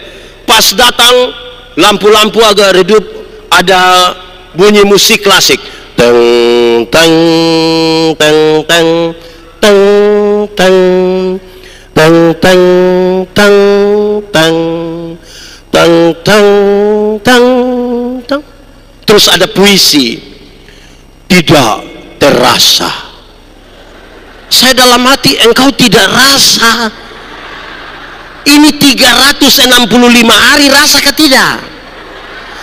Pas datang lampu-lampu agak redup, ada bunyi musik klasik. Teng teng teng teng teng teng teng teng teng teng teng teng teng teng. Terus ada puisi, tidak terasa. Saya dalam hati, engkau tidak rasa. Ini 365 hari, rasa ke tidak?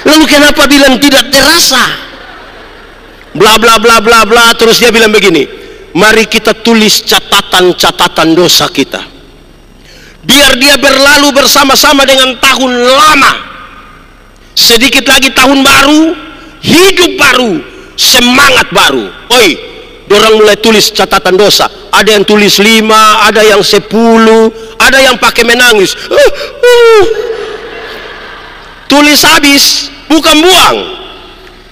Lalu kenapa bilang tidak terasa? Bla bla bla bla bla. Terus dia bilang begini, mari kita tulis catatan-catatan dosa kita, biar dia berlalu bersama-sama dengan tahun lama. Sedikit lagi tahun baru, hidup baru, semangat baru. Oi, dorang mulai tulis catatan dosa. Ada yang tulis 5, ada yang 10, ada yang pakai menangis. Tulis habis, bukan buang,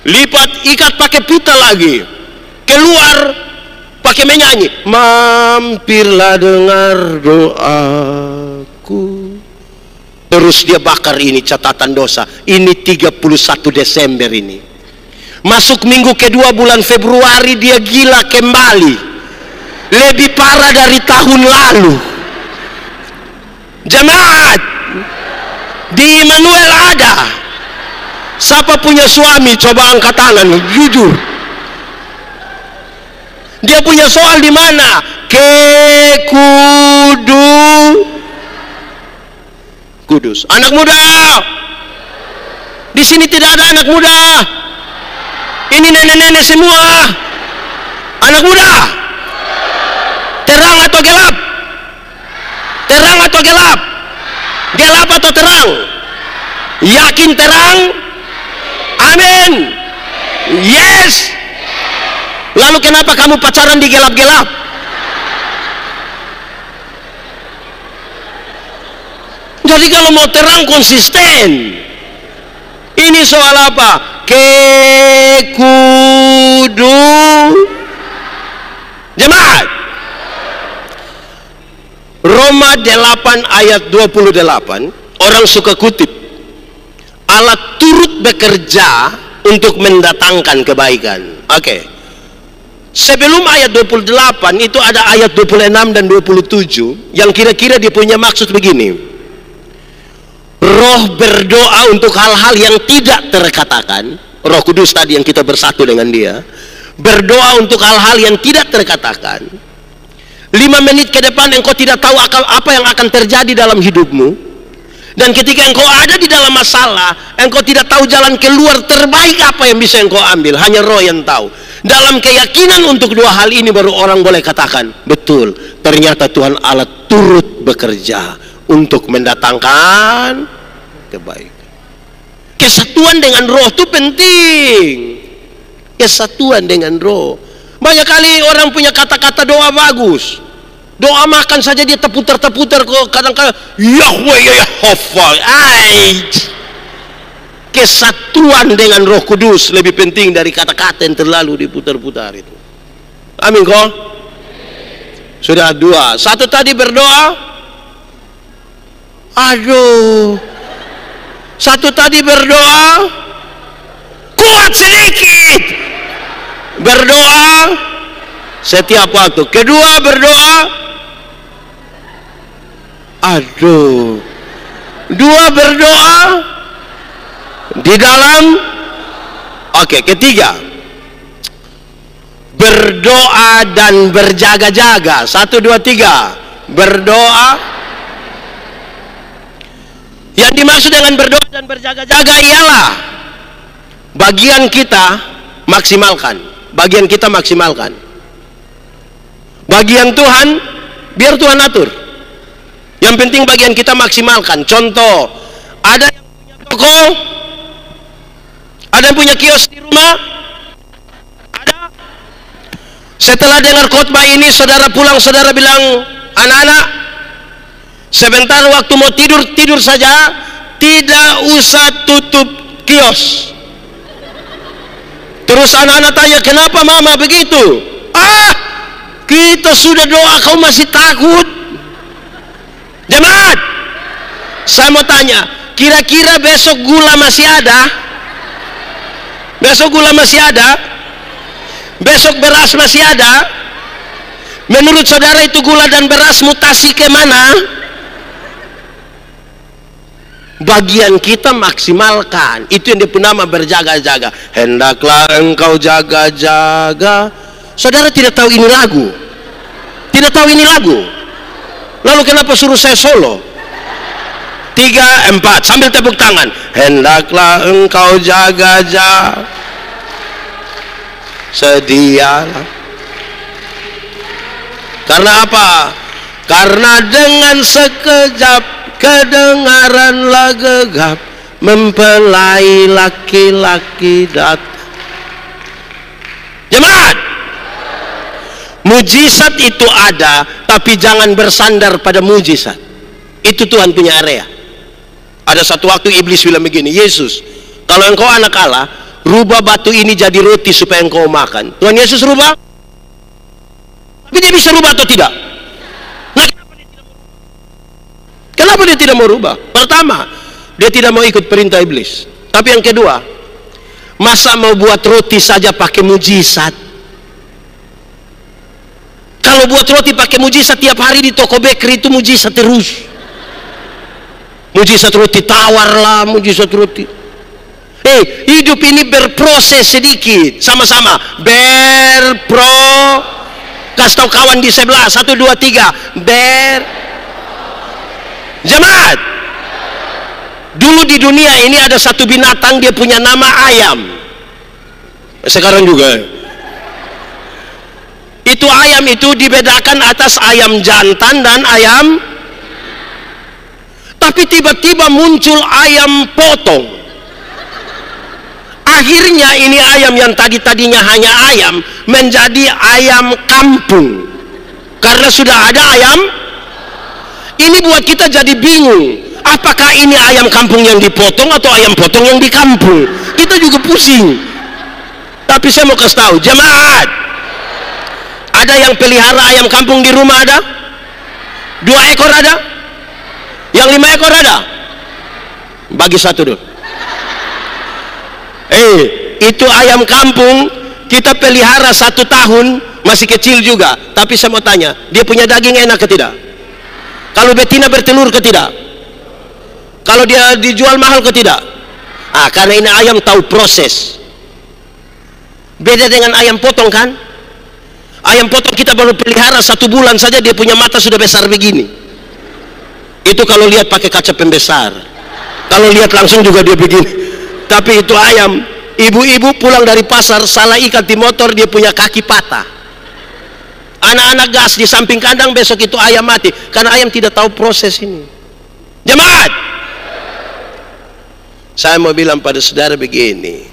lipat ikat pakai pita lagi, keluar pakai menyanyi, mampirlah dengar doaku. Terus dia bakar ini catatan dosa. Ini 31 Desember ini. Masuk minggu kedua bulan Februari, dia gila kembali, lebih parah dari tahun lalu. Jemaat, di Immanuel ada. Siapa punya suami coba angkat tangan, jujur. Dia punya soal di mana? Kudus. Anak muda, di sini tidak ada anak muda. Ini nenek-nenek semua. Anak muda, terang atau gelap? Terang atau gelap? Gelap atau terang? Yakin terang? Amin. Yes. Lalu kenapa kamu pacaran di gelap-gelap? Jadi kalau mau terang konsisten. Ini soal apa? Jemaat, Roma 8 ayat 28, orang suka kutip, Allah turut bekerja untuk mendatangkan kebaikan. Oke. Sebelum ayat 28 itu ada ayat 26 dan 27 yang kira-kira dia punya maksud begini. Roh berdoa untuk hal-hal yang tidak terkatakan. Roh Kudus tadi yang kita bersatu dengan dia, berdoa untuk hal-hal yang tidak terkatakan. 5 menit ke depan engkau tidak tahu apa yang akan terjadi dalam hidupmu. Dan ketika engkau ada di dalam masalah, engkau tidak tahu jalan keluar terbaik apa yang bisa engkau ambil. Hanya Roh yang tahu. Dalam keyakinan untuk 2 hal ini baru orang boleh katakan, betul, ternyata Tuhan Allah turut bekerja untuk mendatangkan kebaikan. Kesatuan dengan Roh itu penting. Kesatuan dengan Roh. Banyak kali orang punya kata-kata doa bagus. Doa makan saja dia terputar-terputar kok, kadang-kadang Yahweh Yehova. Kesatuan dengan Roh Kudus lebih penting dari kata-kata yang terlalu diputar-putar itu. Amin kok? Sudah 2. 1 tadi berdoa. Aduh. 1 tadi berdoa kuat sedikit. Berdoa setiap waktu. Kedua berdoa. Aduh. 2 berdoa di dalam. Oke, ketiga berdoa dan berjaga-jaga. 1, 2, 3. Berdoa. Yang dimaksud dengan berdoa dan berjaga-jaga ialah Bagian kita maksimalkan, bagian kita maksimalkan. Bagian Tuhan, biar Tuhan atur. Yang penting bagian kita maksimalkan. Contoh, ada yang punya toko, ada yang punya kios di rumah, ada. Setelah dengar khotbah ini, saudara pulang, saudara bilang, anak-anak, sebentar waktu mau tidur, tidur saja, tidak usah tutup kios. Terus anak-anak tanya, kenapa mama begitu? Kita sudah doa, kau masih takut? Jemaat, saya mau tanya, kira-kira besok gula masih ada? Besok gula masih ada? Besok beras masih ada? Menurut saudara itu gula dan beras mutasi ke mana? Bagian kita maksimalkan. Itu yang dipenama berjaga-jaga. Hendaklah engkau jaga-jaga. Saudara tidak tahu ini lagu? Tidak tahu ini lagu? Lalu kenapa suruh saya solo? 3, 4 sambil tepuk tangan. Hendaklah engkau jaga-jaga, sedialah. Karena apa? Karena dengan sekejap kedengaranlah gegap, mempelai laki-laki datang. Jemaat, mujizat itu ada, tapi jangan bersandar pada mujizat. Itu Tuhan punya area. Ada satu waktu iblis bilang begini, Yesus, kalau engkau anak Allah, rubah batu ini jadi roti supaya engkau makan. Tuhan Yesus rubah, tapi dia bisa rubah atau tidak? Nah, kenapa dia tidak mau rubah? Pertama, dia tidak mau ikut perintah iblis. Tapi yang kedua, masa mau buat roti saja pakai mujizat? Kalau buat roti pakai mujizat tiap hari di toko bakery itu mujizat terus. Mujizat roti tawar lah, mujizat roti. Hidup ini berproses sedikit, sama-sama kasih tahu kawan di sebelah, 1, 2, 3 Jemaat, dulu di dunia ini ada satu binatang, dia punya nama ayam. Sekarang juga itu ayam itu dibedakan atas ayam jantan dan ayam. Tapi tiba-tiba muncul ayam potong. Akhirnya ini ayam yang tadinya hanya ayam menjadi ayam kampung. Karena sudah ada ayam. Ini buat kita jadi bingung. Apakah ini ayam kampung yang dipotong atau ayam potong yang di kampung? Kita juga pusing. Tapi saya mau kasih tahu, jemaat, ada yang pelihara ayam kampung di rumah ada? 2 ekor ada? Yang 5 ekor ada? Bagi 1 dulu. Itu ayam kampung kita pelihara 1 tahun, masih kecil juga. Tapi saya mau tanya, dia punya daging enak ke tidak? Kalau betina bertelur ke tidak? Kalau dia dijual mahal ke tidak? Karena ini ayam tahu proses. Beda dengan ayam potong kan? Ayam potong kita baru pelihara 1 bulan saja dia punya mata sudah besar begini. Itu kalau lihat pakai kaca pembesar. Kalau lihat langsung juga dia begini. Tapi itu ayam. Ibu-ibu pulang dari pasar salah ikat di motor, dia punya kaki patah. Anak-anak gas di samping kandang, besok itu ayam mati. Karena ayam tidak tahu proses ini. Jemaat, saya mau bilang pada saudara begini,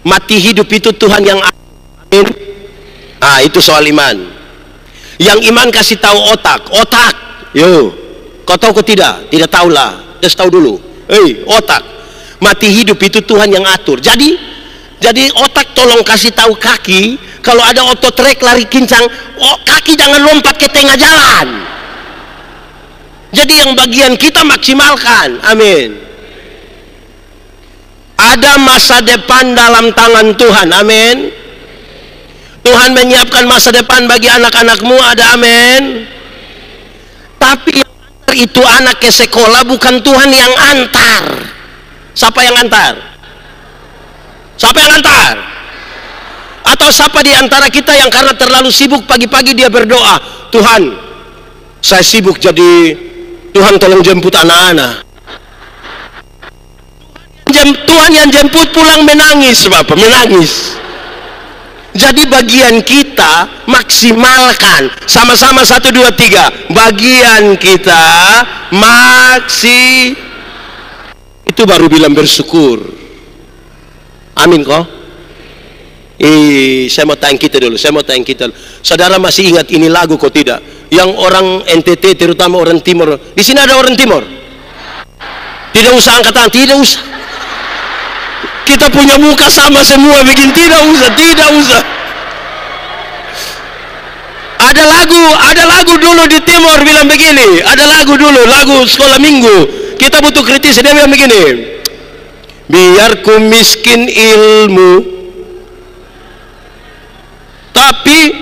mati hidup itu Tuhan yang amin. Itu soal iman. Yang iman kasih tahu otak. Yo, kau tahu kau tidak? Tidak tahulah. Just tahu dulu. Otak. Mati hidup itu Tuhan yang atur. Jadi otak tolong kasih tahu kaki, kalau ada auto trek lari kincang, kaki jangan lompat ke tengah jalan. Jadi yang bagian kita maksimalkan. Amin. Ada masa depan dalam tangan Tuhan. Amin. Tuhan menyiapkan masa depan bagi anak-anakmu. Ada amin. Tapi yang antar itu anak ke sekolah, bukan Tuhan yang antar. Siapa yang antar? Siapa yang antar? Atau siapa di antara kita yang karena terlalu sibuk pagi-pagi dia berdoa, Tuhan, saya sibuk jadi Tuhan tolong jemput anak-anak. Tuhan yang jemput pulang menangis, Bapak, menangis. Jadi bagian kita maksimalkan. Sama-sama 1, 2, 3. Bagian kita itu baru bilang bersyukur. Amin kok. Saya mau tanya kita dulu. Saudara masih ingat ini lagu kok tidak? Yang orang NTT, terutama orang Timur. Di sini ada orang Timur? Tidak usah angkat tangan, tidak usah. Kita punya muka sama semua, bikin tidak usah. Ada lagu dulu di Timur bilang begini. Ada lagu dulu, lagu sekolah minggu. Kita butuh kritis, dia bilang begini. Biar ku miskin ilmu, tapi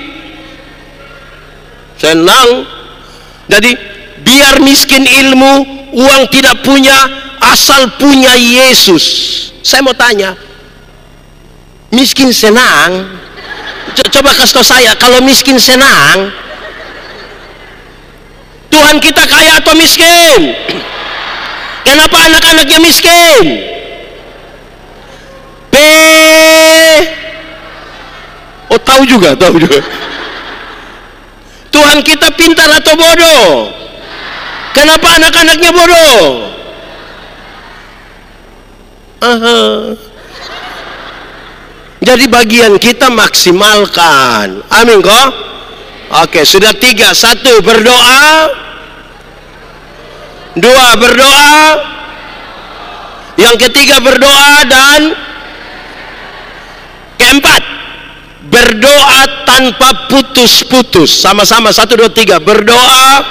senang. Jadi biar miskin ilmu, uang tidak punya, asal punya Yesus. Saya mau tanya, miskin senang? Coba kasih tahu saya, kalau miskin senang, Tuhan kita kaya atau miskin? Kenapa anak-anaknya miskin? Tahu juga. Tuhan kita pintar atau bodoh? Kenapa anak-anaknya bodoh? Jadi bagian kita maksimalkan. Amin kok? Oke, sudah 3. 1, berdoa. 2, berdoa. Yang ketiga berdoa, dan keempat, berdoa tanpa putus-putus. Sama-sama 1, 2, 3. Berdoa.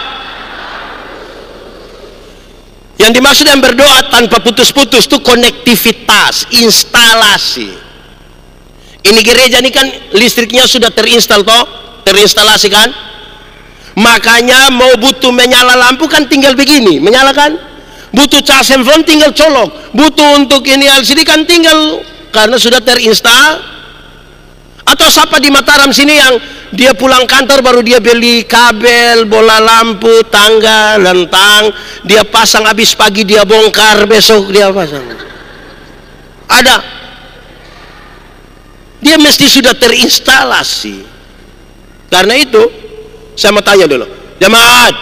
Yang dimaksud yang berdoa tanpa putus-putus itu konektivitas, instalasi. Ini gereja ini kan listriknya sudah terinstalasi kan? Makanya mau butuh menyala lampu kan tinggal begini, menyalakan. Butuh cas handphone tinggal colok. Butuh untuk ini LCD kan tinggal, karena sudah terinstal. Atau siapa di Mataram sini yang dia pulang kantor baru dia beli kabel, bola lampu, tangga, lentang, dia pasang, habis pagi dia bongkar, besok dia pasang. Ada. Dia mesti sudah terinstalasi. Karena itu saya mau tanya dulu, jemaat,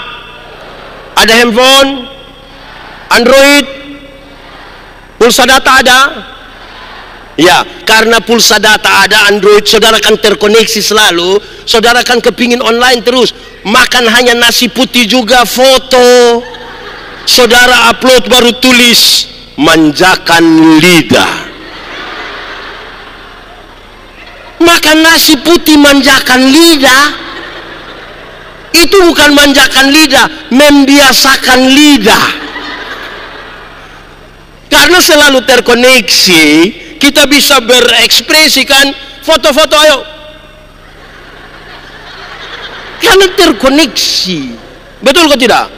ada handphone Android, pulsa data ada? Ya, karena pulsa data ada, Android, saudara kan terkoneksi selalu, saudara kan kepingin online terus, makan hanya nasi putih juga, foto saudara upload baru tulis manjakan lidah. Makan nasi putih manjakan lidah, itu bukan manjakan lidah, membiasakan lidah. Karena selalu terkoneksi, kita bisa berekspresikan foto-foto, ayo. Karena terkoneksi. Betul kok tidak?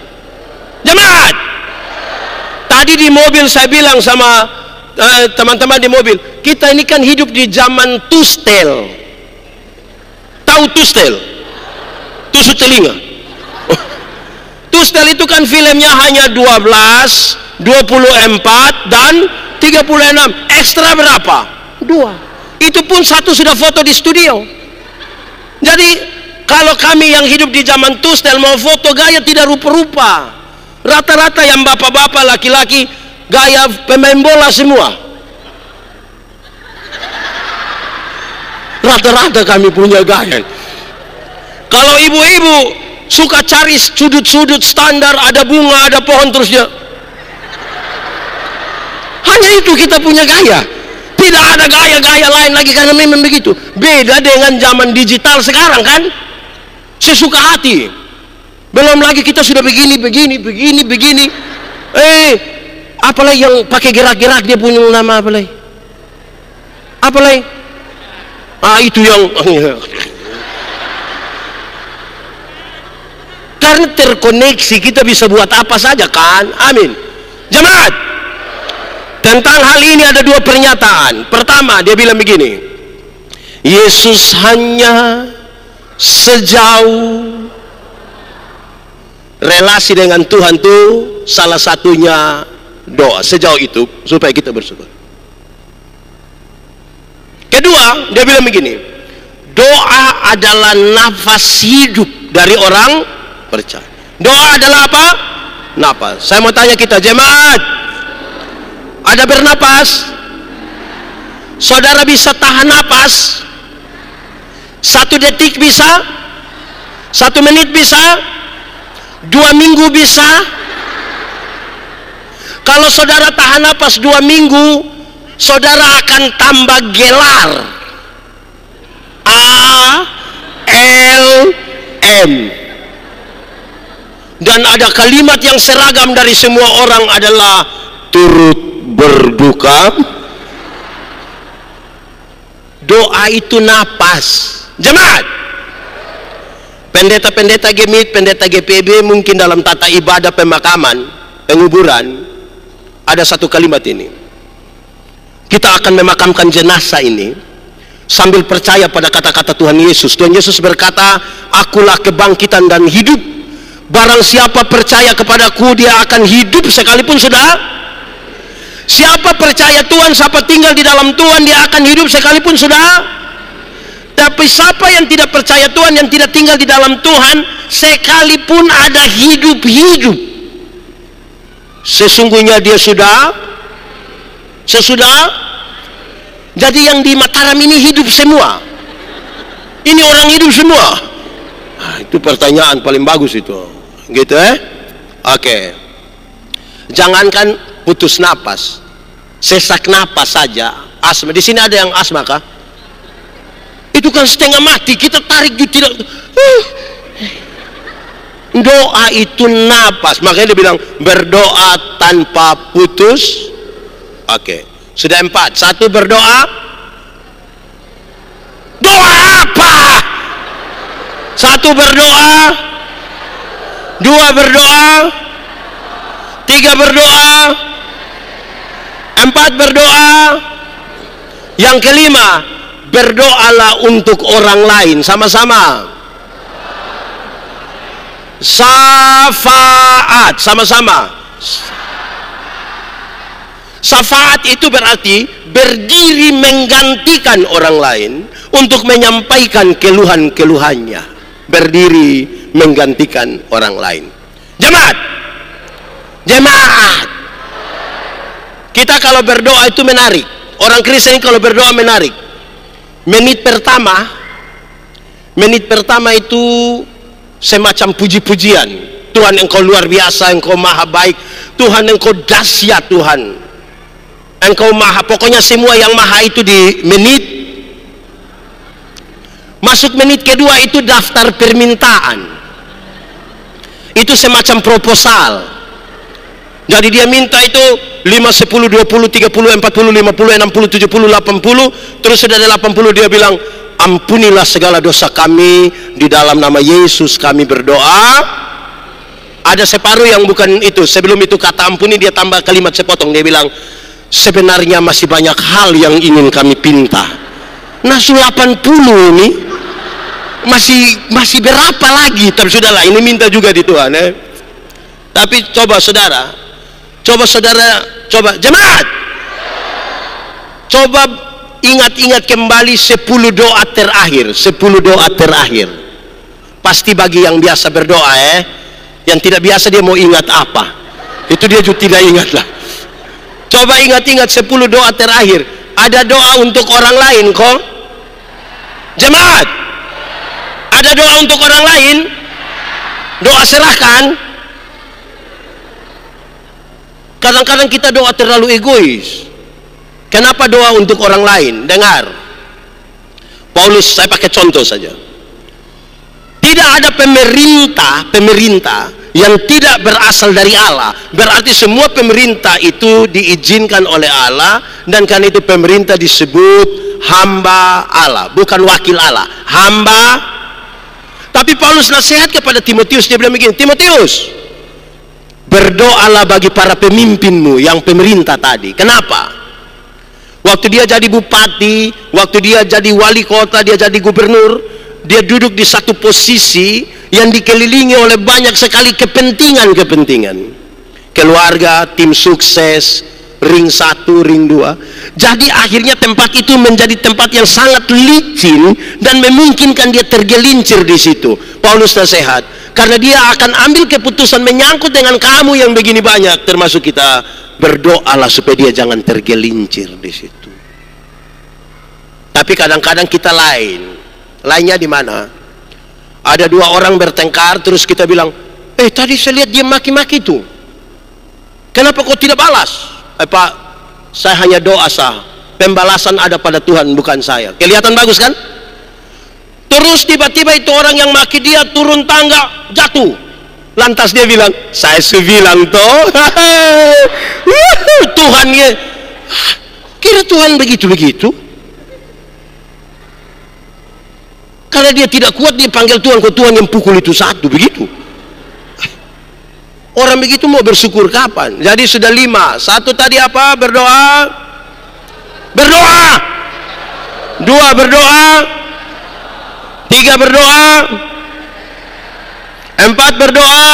Jemaat, tadi di mobil saya bilang sama teman-teman di mobil, kita ini kan hidup di zaman tustel. Tahu tustel? Tusuk telinga. Tustel itu kan filmnya hanya 12, 24 dan 36. Ekstra berapa? 2. Itu pun satu sudah foto di studio. Jadi kalau kami yang hidup di zaman tustel mau foto gaya tidak rupa-rupa. Rata-rata yang bapak-bapak laki-laki gaya pemain bola semua. Rata-rata kami punya gaya. Kalau ibu-ibu suka cari sudut-sudut standar, ada bunga, ada pohon, terus dia. Hanya itu kita punya gaya. Tidak ada gaya-gaya lain lagi, karena memang begitu. Beda dengan zaman digital sekarang kan. Sesuka hati. Belum lagi kita sudah begini. Apalagi yang pakai gerak-gerak, dia punya nama apalagi? Itu yang karena terkoneksi, kita bisa buat apa saja kan? Amin. Jemaat, tentang hal ini ada 2 pernyataan. Pertama, dia bilang begini, Yesus hanya sejauh relasi dengan Tuhan tuh salah satunya doa. Sejauh itu supaya kita bersyukur. kedua, dia bilang begini, doa adalah nafas hidup dari orang percaya. Doa adalah apa? Nafas. Saya mau tanya kita jemaat, ada bernapas? Saudara bisa tahan napas? 1 detik bisa? 1 menit bisa? 2 minggu bisa? Kalau saudara tahan napas 2 minggu, saudara akan tambah gelar. ALM. Dan ada kalimat yang seragam dari semua orang adalah turut berduka. Doa itu napas. Jemaat, pendeta-pendeta gemit, pendeta GPB mungkin dalam tata ibadah pemakaman, penguburan, ada satu kalimat ini. Kita akan memakamkan jenazah ini sambil percaya pada kata-kata Tuhan Yesus. Tuhan Yesus berkata, akulah kebangkitan dan hidup. Barang siapa percaya kepadaku, dia akan hidup sekalipun sudah. Siapa percaya Tuhan, siapa tinggal di dalam Tuhan, dia akan hidup sekalipun sudah. Tapi siapa yang tidak percaya Tuhan, yang tidak tinggal di dalam Tuhan, sekalipun ada hidup-hidup, sesungguhnya dia sudah. Jadi yang di Mataram ini hidup semua. Ini orang hidup semua. Itu pertanyaan paling bagus itu. Gitu Oke. Jangankan putus napas, sesak napas saja, asma. Di sini ada yang asma kah? Itu kan setengah mati, kita tarik juga tidak. Doa itu napas, makanya dia bilang berdoa tanpa putus. Oke, sudah 4. 1 berdoa. Doa apa? 1 berdoa, 2 berdoa, 3 berdoa, 4 berdoa. Yang kelima, berdoalah untuk orang lain. Sama-sama. Syafaat. Sama-sama. Syafaat itu berarti berdiri menggantikan orang lain untuk menyampaikan keluhan-keluhannya. Berdiri menggantikan orang lain. Jemaat, kita kalau berdoa itu menarik. Orang Kristen kalau berdoa menarik. Menit pertama itu semacam puji-pujian. Tuhan, engkau luar biasa, engkau maha baik. Tuhan, engkau dahsyat. Tuhan, engkau maha, pokoknya semua yang maha itu di menit. Masuk menit kedua itu daftar permintaan. Itu semacam proposal. Jadi dia minta itu 5, 10, 20, 30, 40, 50, 60, 70, 80. Terus sudah ada 80, dia bilang, ampunilah segala dosa kami, di dalam nama Yesus kami berdoa. Ada separuh yang bukan itu. Sebelum itu kata ampuni, dia tambah kalimat sepotong. Dia bilang, sebenarnya masih banyak hal yang ingin kami pinta. Nah, 80 ini masih berapa lagi? Tapi sudahlah, ini minta juga di Tuhan. Tapi coba saudara, jemaat, coba ingat-ingat kembali 10 doa terakhir. 10 doa terakhir. Pasti bagi yang biasa berdoa, yang tidak biasa dia mau ingat apa? Itu dia juga tidak ingat lah. Coba ingat-ingat 10 doa terakhir. Ada doa untuk orang lain kok? Jemaat, ada doa untuk orang lain? Doa serahkan. Kadang-kadang kita doa terlalu egois. Kenapa doa untuk orang lain? Dengar, Paulus, saya pakai contoh saja. Tidak ada pemerintah yang tidak berasal dari Allah. Berarti semua pemerintah itu diizinkan oleh Allah, dan karena itu pemerintah disebut hamba Allah, bukan wakil Allah, hamba. Tapi Paulus nasihat kepada Timotius, dia bilang begini, Timotius, berdoalah bagi para pemimpinmu yang pemerintah tadi. Kenapa? Waktu dia jadi bupati, waktu dia jadi wali kota, dia jadi gubernur, dia duduk di satu posisi yang dikelilingi oleh banyak sekali kepentingan. Keluarga, tim sukses, ring 1, ring 2. Jadi akhirnya tempat itu menjadi tempat yang sangat licin dan memungkinkan dia tergelincir di situ. Paulus nasihat, karena dia akan ambil keputusan menyangkut dengan kamu yang begini banyak, termasuk kita, berdoalah supaya dia jangan tergelincir di situ. Tapi kadang-kadang kita lainnya di mana? Ada 2 orang bertengkar, terus kita bilang, tadi saya lihat dia maki-maki tuh. Kenapa kau tidak balas? Pak, saya hanya doa sah. Pembalasan ada pada Tuhan, bukan saya. Kelihatan bagus kan? Terus tiba-tiba itu orang yang maki dia turun tangga, jatuh. Lantas dia bilang, saya sebilang toh. Tuhannya, kira Tuhan begitu-begitu? Karena dia tidak kuat, dia panggil Tuhan, kok Tuhan yang pukul itu satu, begitu. Orang begitu mau bersyukur kapan? Jadi sudah 5. 1 tadi apa? Berdoa. 2 berdoa. 3 berdoa. 4 berdoa.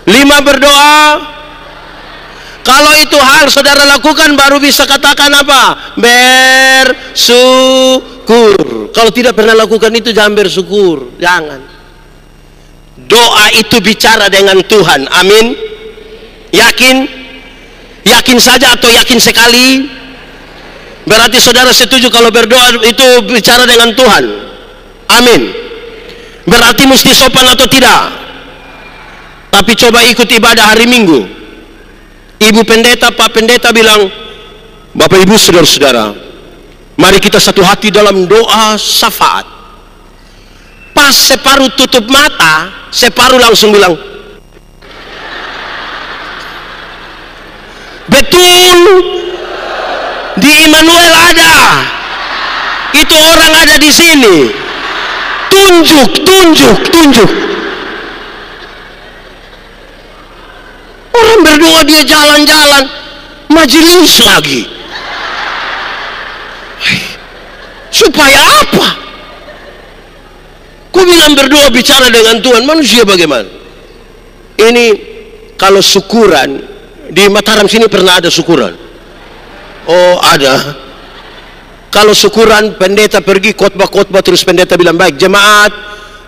5 berdoa. Kalau itu hal saudara lakukan, baru bisa katakan apa? Bersyukur. Kalau tidak pernah lakukan itu, jangan bersyukur. Jangan. Doa itu bicara dengan Tuhan. Amin. Yakin saja atau yakin sekali? Berarti saudara setuju kalau berdoa itu bicara dengan Tuhan. Amin. Berarti mesti sopan atau tidak? Tapi coba ikut ibadah hari Minggu. Ibu pendeta, Pak pendeta bilang, Bapak Ibu saudara-saudara, mari kita satu hati dalam doa syafaat. Pas separuh tutup mata, separuh langsung bilang, betul, di Immanuel ada, itu orang ada di sini, tunjuk. Orang berdoa dia jalan-jalan, majelis lagi, supaya apa? Kau bilang berdoa bicara dengan Tuhan, manusia bagaimana? Ini kalau syukuran, di Mataram sini pernah ada syukuran? Oh ada. Kalau syukuran, pendeta pergi khotbah terus pendeta bilang, baik jemaat,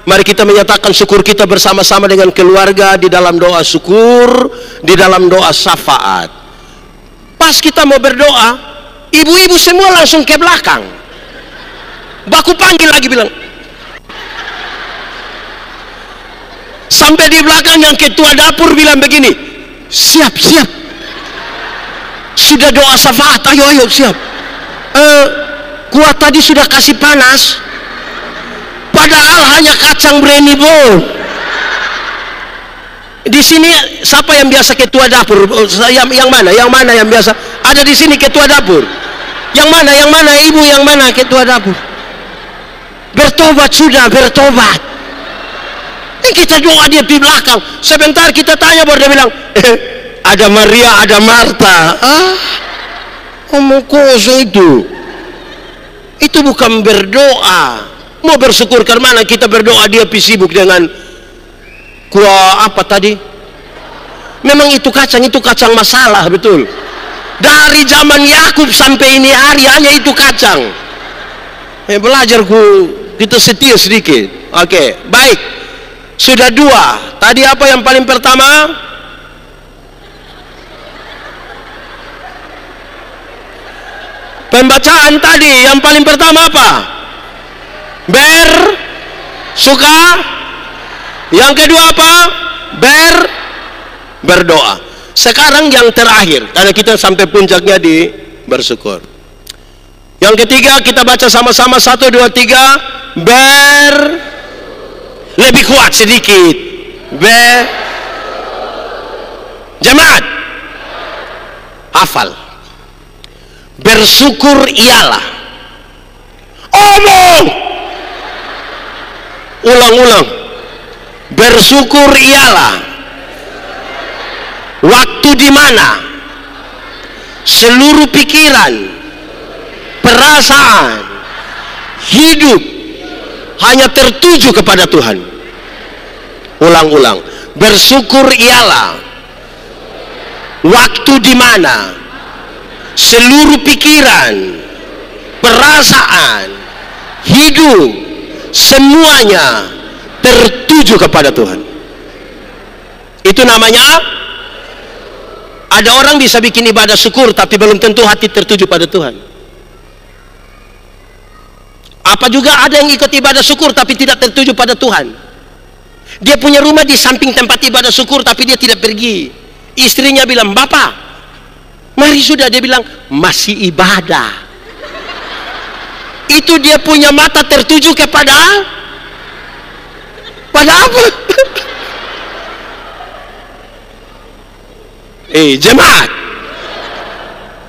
mari kita menyatakan syukur kita bersama-sama dengan keluarga di dalam doa syukur, di dalam doa syafaat. Pas kita mau berdoa, ibu-ibu semua langsung ke belakang. Baku panggil lagi bilang, sampai di belakang yang ketua dapur bilang begini, siap, sudah doa syafaat, ayo siap. Kuat tadi sudah kasih panas, padahal hanya kacang brenibo. Di sini siapa yang biasa ketua dapur? Yang mana yang biasa ada di sini ketua dapur? Yang mana ibu, yang mana ketua dapur? Bertobat sudah, bertobat. Kita doa dia di belakang. Sebentar kita tanya, baru dia bilang, ada Maria, ada Marta. Omong kosong itu bukan berdoa. Mau bersyukur ke mana? Kita berdoa, dia sibuk dengan apa tadi? Memang itu kacang masalah, betul. Dari zaman Yakub sampai ini hari hanya itu kacang. Belajarku kita setia sedikit. Oke, baik. Sudah 2. Tadi apa yang paling pertama? Pembacaan tadi yang paling pertama apa? Bersuka. Yang kedua apa? Berdoa. Sekarang yang terakhir, karena kita sampai puncaknya di bersyukur. Yang ketiga kita baca sama-sama, 1, 2, 3. Lebih kuat sedikit. Jemaat hafal, bersyukur ialah, ulang, bersyukur ialah waktu di mana seluruh pikiran, perasaan, hidup hanya tertuju kepada Tuhan. Ulang-ulang, bersyukur ialah waktu di mana seluruh pikiran, perasaan, hidup hanya tertuju kepada Tuhan. Ulang-ulang, bersyukur ialah waktu di mana seluruh pikiran, perasaan, hidup hanya tertuju kepada Tuhan. Ulang-ulang, bersyukur ialah waktu di mana seluruh pikiran, perasaan, hidup hanya tertuju kepada Tuhan. Ulang-ulang, bersyukur ialah Waktu di mana seluruh pikiran, perasaan, hidup, semuanya tertuju kepada Tuhan. Itu namanya, ada orang bisa bikin ibadah syukur tapi belum tentu hati tertuju pada Tuhan. Apa juga ada yang ikut ibadah syukur tapi tidak tertuju pada Tuhan. Dia punya rumah di samping tempat ibadah syukur tapi dia tidak pergi. Istrinya bilang, "Bapak, mari sudah." Dia bilang, "Masih ibadah." Itu dia punya mata tertuju kepada apa? Jemaat.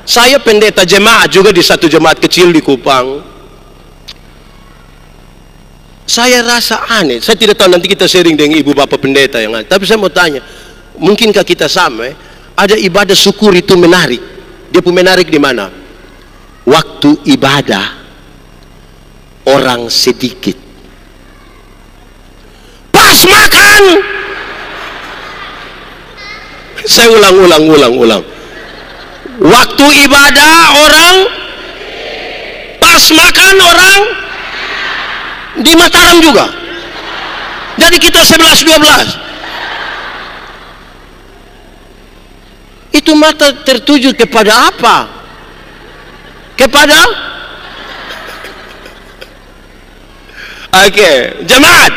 Saya pendeta jemaat juga di satu jemaat kecil di Kupang. Saya rasa aneh. Saya tidak tahu, nanti kita sharing dengan ibu bapak pendeta yang ada. Tapi saya mau tanya, mungkinkah kita sama? Ada ibadah syukur itu menarik. Dia pun menarik di mana? Waktu ibadah orang sedikit. Pas makan. Saya ulang. Waktu ibadah orang, pas makan orang, di Mataram juga. Jadi kita 11-12. Itu mata tertuju kepada apa? Kepada jemaat.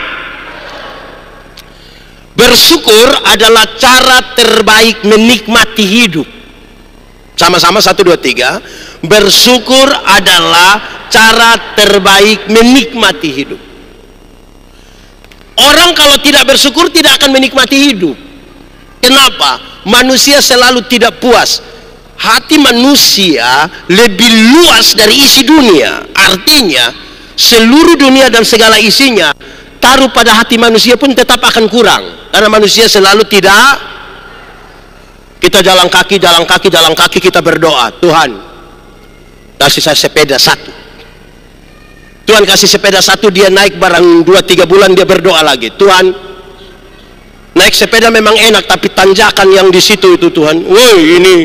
Bersyukur adalah cara terbaik menikmati hidup. Sama-sama 1, 2, 3. Bersyukur adalah cara terbaik menikmati hidup. Orang kalau tidak bersyukur tidak akan menikmati hidup. Kenapa? Manusia selalu tidak puas. Hati manusia lebih luas dari isi dunia. Artinya seluruh dunia dan segala isinya taruh pada hati manusia pun tetap akan kurang. Karena manusia selalu tidak. Kita jalan kaki kita berdoa, "Tuhan, kasih saya sepeda 1. Tuhan kasih sepeda 1, dia naik barang 2-3 bulan dia berdoa lagi, "Tuhan, naik sepeda memang enak tapi tanjakan yang di situ itu Tuhan, woi ini."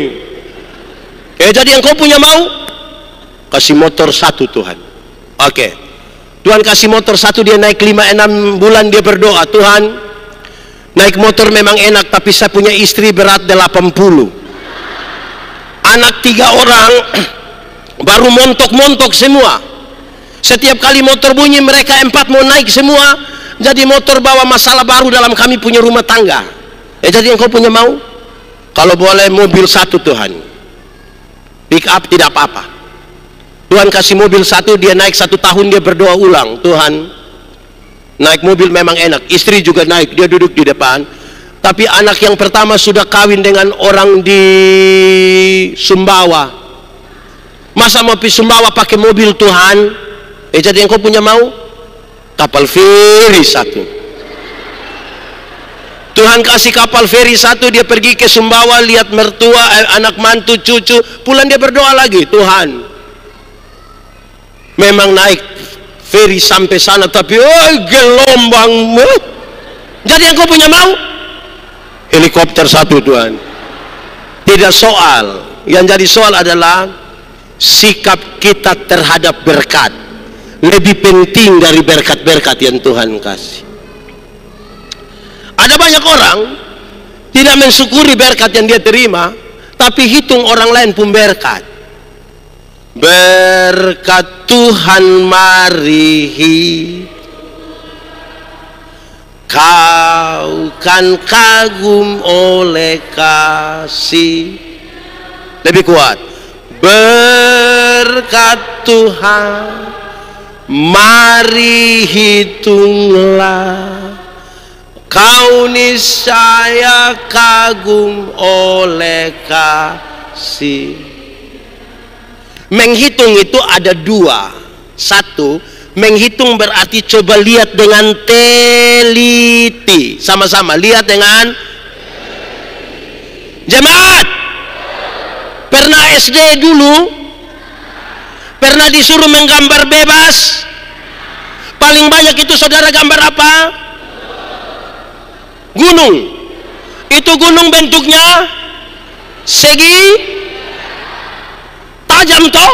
Jadi yang kau punya mau? Kasih motor 1 Tuhan. Oke. Tuhan kasih motor 1, dia naik 5-6 bulan dia berdoa, "Tuhan, naik motor memang enak tapi saya punya istri berat 80. Anak 3 orang baru montok-montok semua. Setiap kali motor bunyi mereka 4 mau naik semua. Jadi motor bawa masalah baru dalam kami punya rumah tangga." Jadi yang kau punya mau? Kalau boleh mobil 1 Tuhan. Pick up tidak apa-apa. Tuhan kasih mobil 1, dia naik 1 tahun dia berdoa ulang, "Tuhan, naik mobil memang enak." Istri juga naik, dia duduk di depan. Tapi anak yang pertama sudah kawin dengan orang di Sumbawa. Masa mau pergi Sumbawa pakai mobil Tuhan? Jadi yang kau punya mau? Kapal feri 1. Tuhan kasih kapal feri 1, dia pergi ke Sumbawa, lihat mertua, anak mantu, cucu. Pulang dia berdoa lagi, "Tuhan, memang naik feri sampai sana tapi gelombang." Jadi yang kau punya mau? Helikopter 1 Tuhan. Tidak soal. Yang jadi soal adalah sikap kita terhadap berkat. Lebih penting dari berkat-berkat yang Tuhan kasih. Ada banyak orang tidak mensyukuri berkat yang dia terima, tapi hitung orang lain pun berkat. Berkat Tuhan mari, kau kan kagum oleh kasih. Lebih kuat. Berkat Tuhan mari hitunglah, kau niscaya kagum oleh kasih. Menghitung itu ada 2. 1, menghitung berarti coba lihat dengan teliti. Sama-sama lihat dengan jemaat. Pernah SD dulu? Pernah disuruh menggambar bebas? Paling banyak itu saudara gambar apa? Gunung. Itu gunung bentuknya segi tajam toh,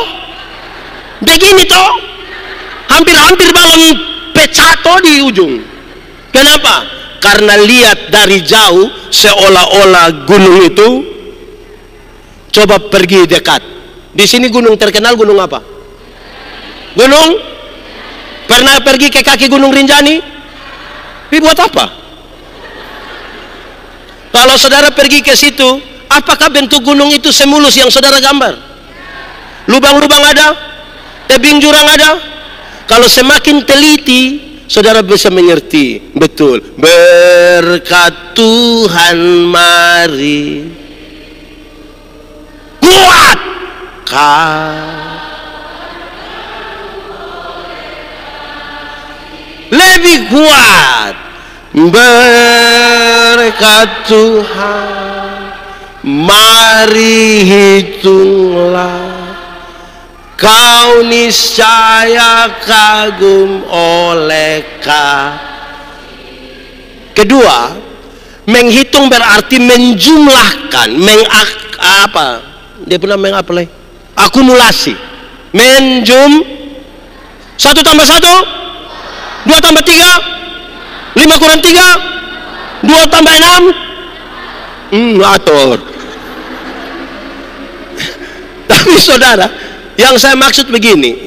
begini toh, hampir-hampir balon pecah toh di ujung. Kenapa? Karena lihat dari jauh seolah-olah gunung itu. Coba pergi dekat. Di sini gunung terkenal gunung apa? Gunung? Pernah pergi ke kaki Gunung Rinjani? Tapi buat apa? Kalau saudara pergi ke situ, apakah bentuk gunung itu semulus yang saudara gambar? Lubang-lubang ada? Tebing jurang ada? Kalau semakin teliti, saudara bisa mengerti. Betul. Berkat Tuhan mari kuat lebih kuat. Berkat Tuhan mari hitunglah, kau niscaya kagum oleh Kedua, menghitung berarti menjumlahkan, dia pernah akumulasi. 1 tambah 1, 2 tambah 3, 5 kurang 3, 2 tambah 6, atur. Tapi saudara, yang saya maksud begini,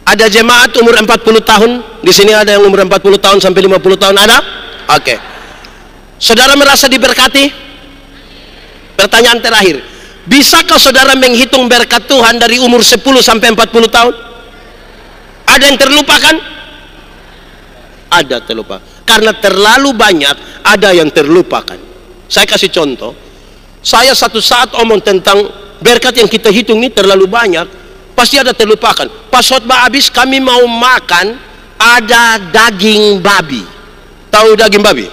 ada jemaat umur 40 tahun, di sini ada yang umur 40 tahun sampai 50 tahun, ada? Oke. Saudara merasa diberkati? Pertanyaan terakhir, bisakah saudara menghitung berkat Tuhan dari umur 10 sampai 40 tahun? Ada yang terlupakan? Ada terlupa. Karena terlalu banyak, ada yang terlupakan. Saya kasih contoh. Saya satu saat omong tentang berkat yang kita hitung ini terlalu banyak, pasti ada terlupakan. Pas khotbah habis kami mau makan, ada daging babi. Tahu daging babi?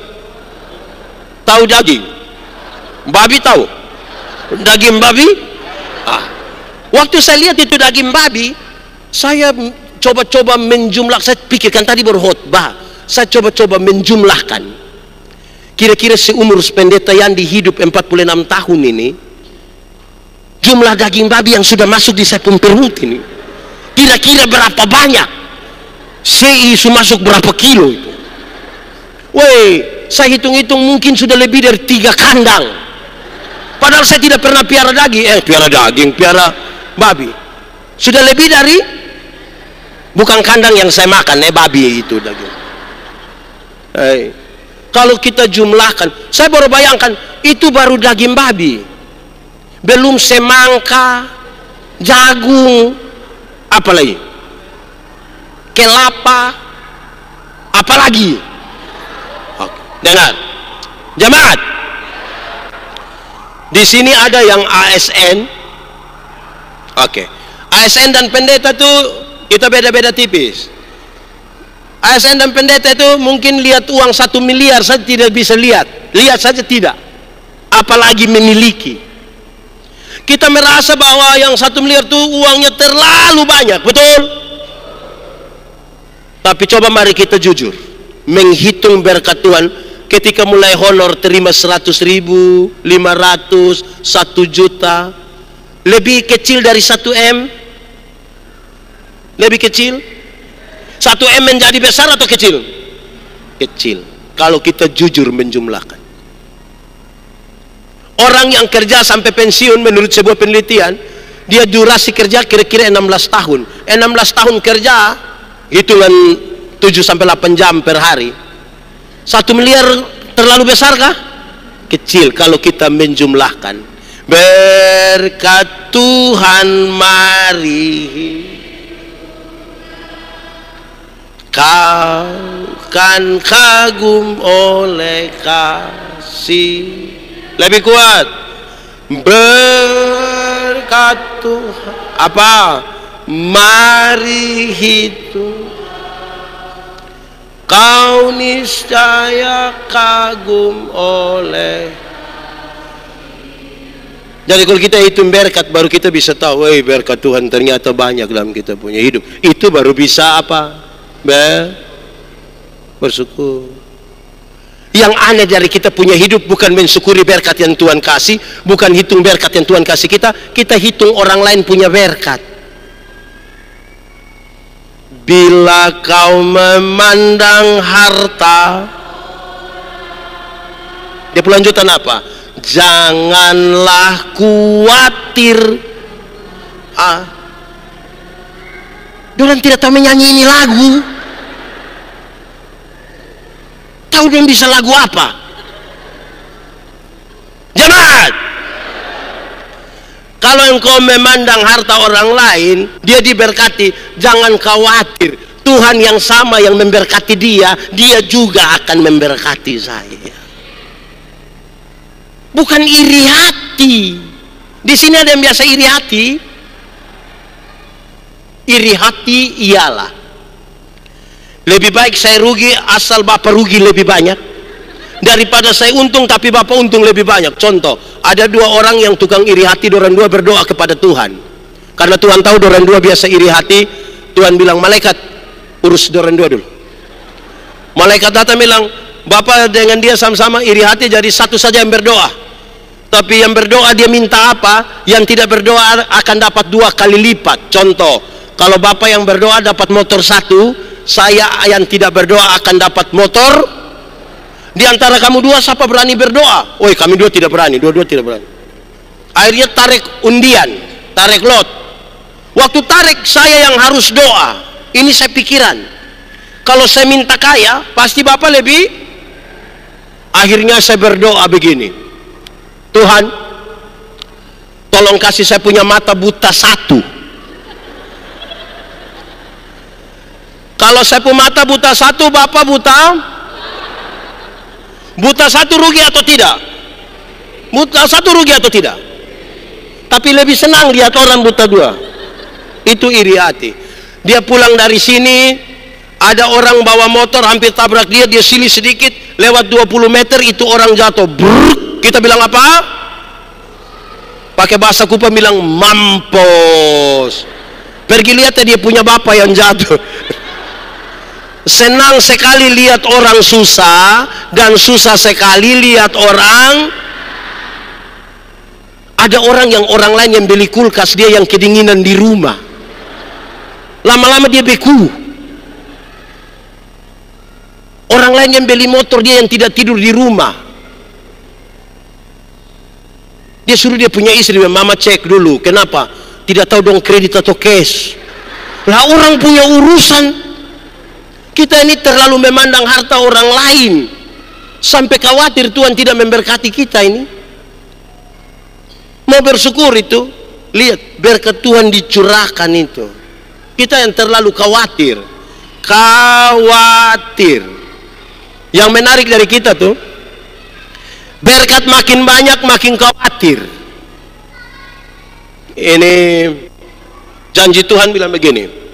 Tahu daging? Babi tahu? Daging babi? Waktu saya lihat itu daging babi, saya coba-coba menjumlah. Saya pikirkan tadi baru khotbah, saya coba-coba menjumlahkan. Kira-kira seumur pendeta Yandi hidup 46 tahun ini, jumlah daging babi yang sudah masuk di saya pun perut ini, kira-kira berapa banyak? Isu masuk berapa kilo itu? Saya hitung-hitung mungkin sudah lebih dari 3 kandang. Padahal saya tidak pernah piara babi. Sudah lebih dari, bukan kandang yang saya makan, babi itu daging. Kalau kita jumlahkan, saya baru bayangkan, itu baru daging babi. Belum semangka, jagung, apalagi? Kelapa, apalagi? Dengar, jemaat. Di sini ada yang ASN. ASN dan pendeta itu kita beda-beda tipis. ASN dan pendeta itu mungkin lihat uang 1 miliar saja tidak bisa lihat saja tidak, apalagi memiliki. Kita merasa bahwa yang 1 miliar itu uangnya terlalu banyak, betul? Tapi coba mari kita jujur, menghitung berkat Tuhan. Ketika mulai honor terima 100.000, 500, 1 juta, lebih kecil dari 1 M? Lebih kecil? 1 M menjadi besar atau kecil? Kecil. Kalau kita jujur menjumlahkan. Orang yang kerja sampai pensiun menurut sebuah penelitian, dia durasi kerja kira-kira 16 tahun. 16 tahun kerja, hitungan 7 sampai 8 jam per hari. 1 miliar terlalu besar kah? Kecil kalau kita menjumlahkan. Berkat Tuhan mari kau kan kagum oleh kasih. Lebih kuat. Berkat Tuhan mari hitung, kau niscaya kagum oleh. Jadi kalau kita hitung berkat, baru kita bisa tahu, berkat Tuhan ternyata banyak dalam kita punya hidup. Itu baru bisa bersyukur. Yang aneh dari kita punya hidup bukan mensyukuri berkat yang Tuhan kasih, bukan hitung berkat yang Tuhan kasih kita, kita hitung orang lain punya berkat. Bila kau memandang harta, dia pelanjutan apa? Janganlah khawatir. Dorang tidak tahu menyanyi ini lagu. Tahu dia bisa lagu apa? Jemaat, kalau engkau memandang harta orang lain, dia diberkati, jangan khawatir. Tuhan yang sama yang memberkati dia, dia juga akan memberkati saya. Bukan iri hati. Di sini ada yang biasa iri hati. Iri hati ialah lebih baik saya rugi asal Bapak rugi lebih banyak daripada saya untung tapi Bapak untung lebih banyak. Contoh, ada dua orang yang tukang iri hati, dorang dua berdoa kepada Tuhan. Karena Tuhan tahu dorang dua biasa iri hati, Tuhan bilang, malaikat urus dorang dua dulu. Malaikat datang bilang, Bapak dengan dia sama-sama iri hati, jadi satu saja yang berdoa. Tapi yang berdoa dia minta apa? Yang tidak berdoa akan dapat 2 kali lipat. Contoh, kalau Bapak yang berdoa dapat motor 1, saya yang tidak berdoa akan dapat motor. Di antara kamu dua siapa berani berdoa? Woi, kami dua tidak berani, dua-dua tidak berani. Akhirnya tarik undian, tarik lot. Waktu tarik saya yang harus doa. Ini saya pikiran, kalau saya minta kaya pasti Bapak lebih. Akhirnya saya berdoa begini, Tuhan tolong kasih saya punya mata buta 1. Kalau saya punya mata buta 1, Bapak buta 1 rugi atau tidak? Buta 1 rugi atau tidak? Tapi lebih senang lihat orang buta 2. Itu iri hati. Dia pulang dari sini, ada orang bawa motor hampir tabrak dia, dia silih sedikit, lewat 20 meter itu orang jatuh. Brrr, kita bilang apa? Pakai bahasa Kupang bilang mampus. Pergi lihat ya, dia punya bapak yang jatuh. Senang sekali lihat orang susah, dan susah sekali lihat orang. Ada orang yang orang lain yang beli kulkas, dia yang kedinginan di rumah. Lama-lama dia beku. Orang lain yang beli motor, dia yang tidak tidur di rumah. Dia suruh dia punya istri, mama cek dulu, kenapa? Tidak tahu dong kredit atau cash. Lah orang punya urusan. Kita ini terlalu memandang harta orang lain sampai khawatir Tuhan tidak memberkati kita ini. Mau bersyukur itu, lihat berkat Tuhan dicurahkan itu. Kita yang terlalu khawatir. Yang menarik dari kita tuh, berkat makin banyak makin khawatir. Ini janji Tuhan bilang begini,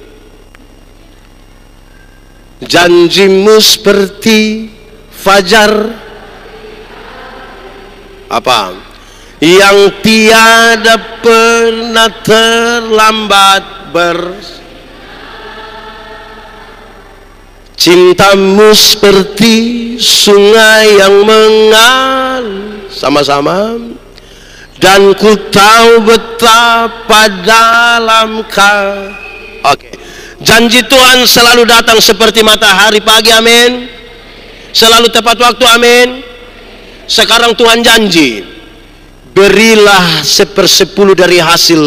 janjimu seperti fajar apa yang tiada pernah terlambat cintamu seperti sungai yang mengalir sama-sama, dan ku tahu betapa dalam Oke. Janji Tuhan selalu datang seperti matahari pagi, amin. Selalu tepat waktu, amin. Sekarang Tuhan janji, berilah 1/10 dari hasil.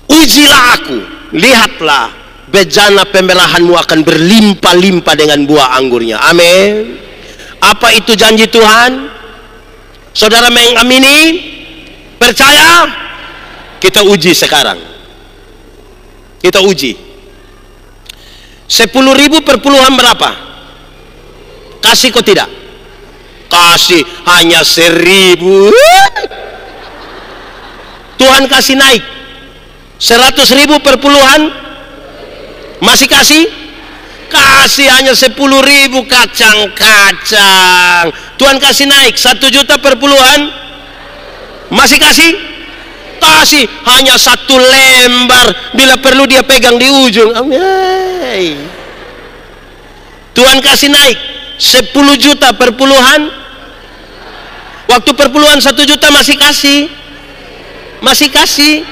Ujilah aku, lihatlah, bejana pembelahanmu akan berlimpah-limpah dengan buah anggurnya, amin. Apa itu janji Tuhan? Saudara mengamini? Percaya? Kita uji sekarang. Kita uji 10.000 per puluhan berapa? Kasih kok tidak? Kasih hanya 1.000. Tuhan kasih naik 100.000 per puluhan. Masih kasih? Kasih hanya 10.000 kacang-kacang. Tuhan kasih naik 1 juta per puluhan. Masih kasih? Kasih hanya 1 lembar, bila perlu dia pegang di ujung. Tuhan kasih naik 10 juta perpuluhan. Waktu perpuluhan 1 juta masih kasih.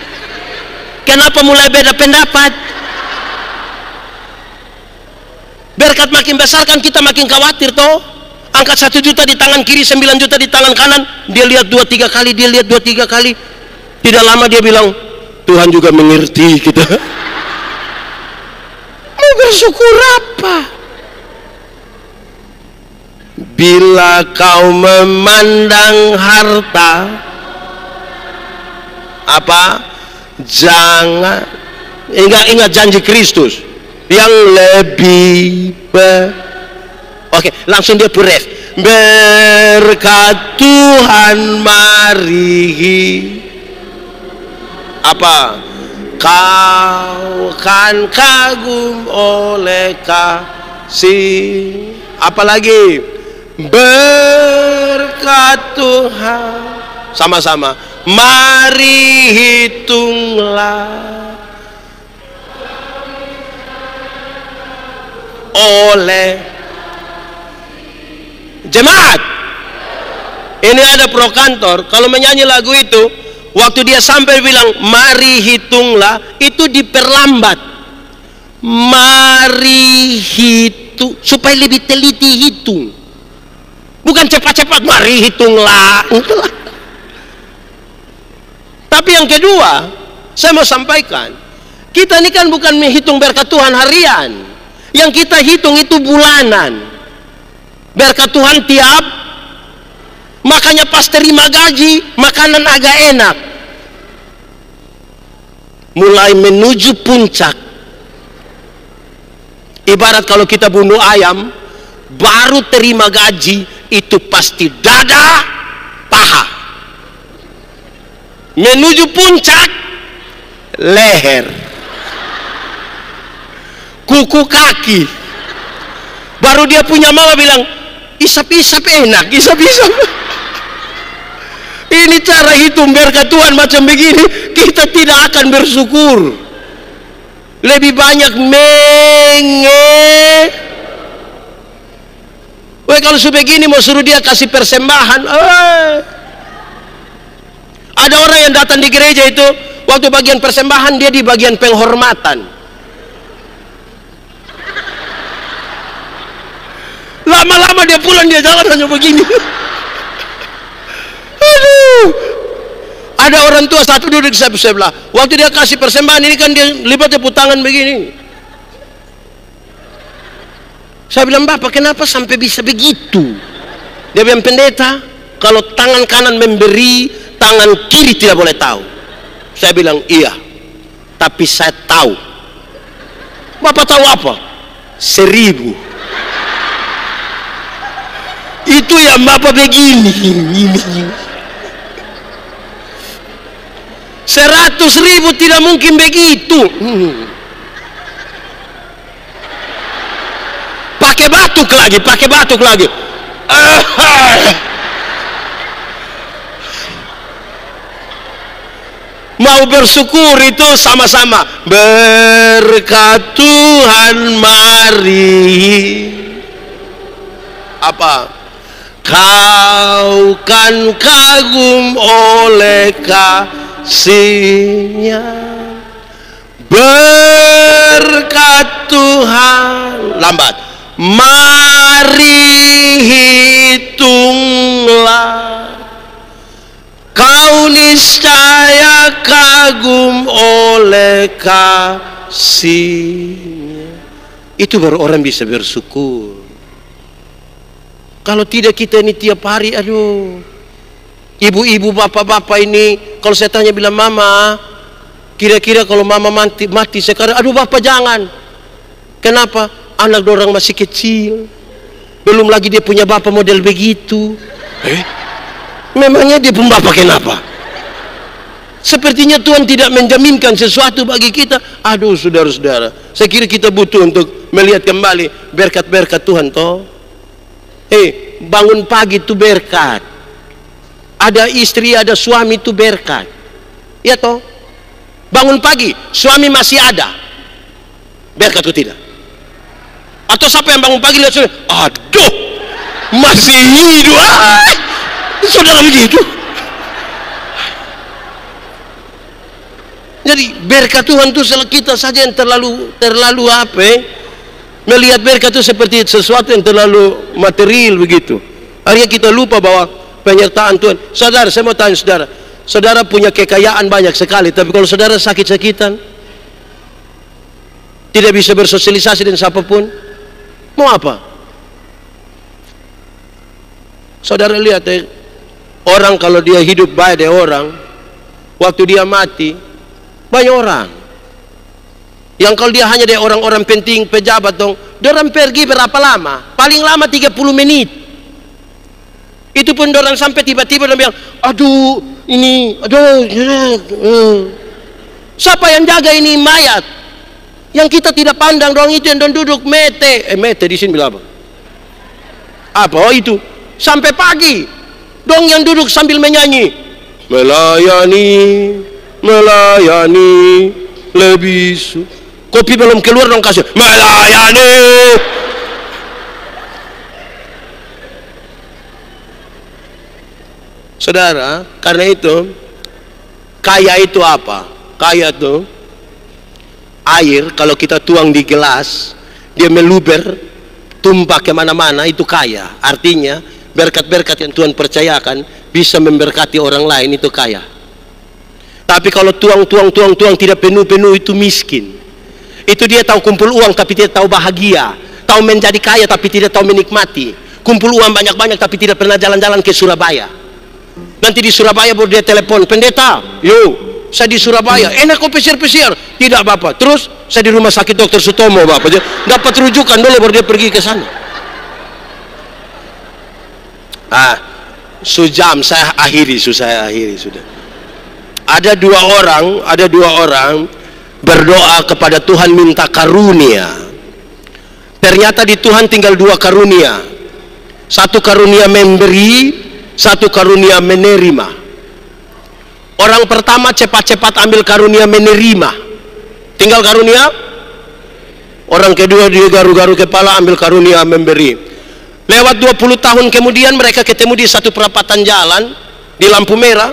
Kenapa mulai beda pendapat? Berkat makin besar kan kita makin khawatir toh. Angkat 1 juta di tangan kiri, 9 juta di tangan kanan. Dia lihat 2-3 kali, Tidak lama dia bilang, Tuhan juga mengerti kita. Mau bersyukur apa? Bila kau memandang harta, apa? Jangan ingat janji Kristus yang lebih Oke, langsung dia puref. Berkat Tuhan mari apa? Kau kan kagum oleh kasih. Apalagi berkat Tuhan. Sama-sama. Mari hitunglah oleh jemaat. Ini ada pro kantor, kalau menyanyi lagu itu, waktu dia sampai bilang mari hitunglah, itu diperlambat. Mari hitung, supaya lebih teliti hitung, bukan cepat-cepat mari hitunglah. Tapi yang kedua, saya mau sampaikan, kita ini kan bukan menghitung berkat Tuhan harian, yang kita hitung itu bulanan. Berkat Tuhan tiap, makanya pas terima gaji, makanan agak enak. Mulai menuju puncak. Ibarat kalau kita bunuh ayam, baru terima gaji, itu pasti dada, paha. Menuju puncak, leher, kuku kaki. Baru dia punya mama bilang, isap-isap enak, isap-isap. Ini cara hitung berkat Tuhan macam begini, kita tidak akan bersyukur. Lebih banyak kalau sudah begini mau suruh dia kasih persembahan. Ada orang yang datang di gereja itu, waktu bagian persembahan dia di bagian penghormatan. Lama-lama dia pulang, dia jalan hanya begini. Aduh. Ada orang tua satu duduk di sebelah. Waktu dia kasih persembahan ini kan dia lipat tepuk tangan begini. Saya bilang, Bapak kenapa sampai bisa begitu? Dia bilang, pendeta, kalau tangan kanan memberi, tangan kiri tidak boleh tahu. Saya bilang, iya, tapi saya tahu. Bapak tahu apa? 1000. Itu yang Bapak begini. 100.000 tidak mungkin begitu. Pakai batuk lagi. Mau bersyukur itu sama-sama. Berkat Tuhan mari apa? Kau kan kagum oleh kasih-Nya. Berkat Tuhan, lambat. Mari hitunglah, kau niscaya kagum oleh kasih-Nya. Itu baru orang bisa bersyukur. Kalau tidak kita ini tiap hari, aduh. Ibu-ibu, bapak-bapak ini, kalau saya tanya bilang, Mama, kira-kira kalau Mama mati sekarang, aduh Bapak jangan. Kenapa? Anak dorang masih kecil. Belum lagi dia punya bapak model begitu. Memangnya dia pun bapak kenapa? Sepertinya Tuhan tidak menjaminkan sesuatu bagi kita. Aduh saudara-saudara, saya kira kita butuh untuk melihat kembali berkat-berkat Tuhan toh. Bangun pagi itu berkat. Ada istri, ada suami itu berkat. Ya toh? Bangun pagi, suami masih ada, berkat atau tidak? Atau siapa yang bangun pagi lihat suami, aduh, masih hidup. Saudara begitu. Jadi berkat Tuhan itu kita saja yang terlalu apa? Melihat berkat itu seperti sesuatu yang terlalu material begitu. Akhirnya kita lupa bahwa penyertaan Tuhan. Saudara, saya mau tanya saudara. Saudara punya kekayaan banyak sekali, tapi kalau saudara sakit-sakitan, tidak bisa bersosialisasi dengan siapapun, mau apa? Saudara lihat orang kalau dia hidup baik dia orang, waktu dia mati banyak orang yang kalau dia hanya dari orang-orang penting, pejabat dong, dia orang pergi berapa lama? Paling lama 30 menit. Itu pun orang sampai tiba-tiba dia bilang, aduh ini, siapa yang jaga ini mayat? Yang kita tidak pandang dong, itu yang duduk mete di sini bilang apa? Apa? Oh itu sampai pagi dong yang duduk sambil menyanyi, melayani lebih kopi belum keluar dong kasih melayani. Saudara, karena itu kaya itu apa? Kaya itu air, kalau kita tuang di gelas dia meluber tumpah kemana-mana, itu kaya. Artinya berkat-berkat yang Tuhan percayakan bisa memberkati orang lain, itu kaya. Tapi kalau tuang tidak penuh-penuh, itu miskin. Itu dia tahu kumpul uang tapi tidak tahu bahagia, tahu menjadi kaya tapi tidak tahu menikmati. Kumpul uang banyak-banyak tapi tidak pernah jalan-jalan ke Surabaya. Nanti di Surabaya baru dia telepon, pendeta, yo saya di Surabaya, enak kok pesir-pesir. Tidak Bapak, terus saya di rumah sakit Dr. Sutomo Bapak, dapat rujukan dulu baru dia pergi ke sana. Sejam saya akhiri sudah. Ada dua orang berdoa kepada Tuhan minta karunia. Ternyata di Tuhan tinggal dua karunia. Satu karunia memberi, satu karunia menerima. Orang pertama cepat-cepat ambil karunia menerima, tinggal karunia. Orang kedua dia garu-garu kepala ambil karunia memberi. Lewat 20 tahun kemudian mereka ketemu di satu perapatan jalan di lampu merah.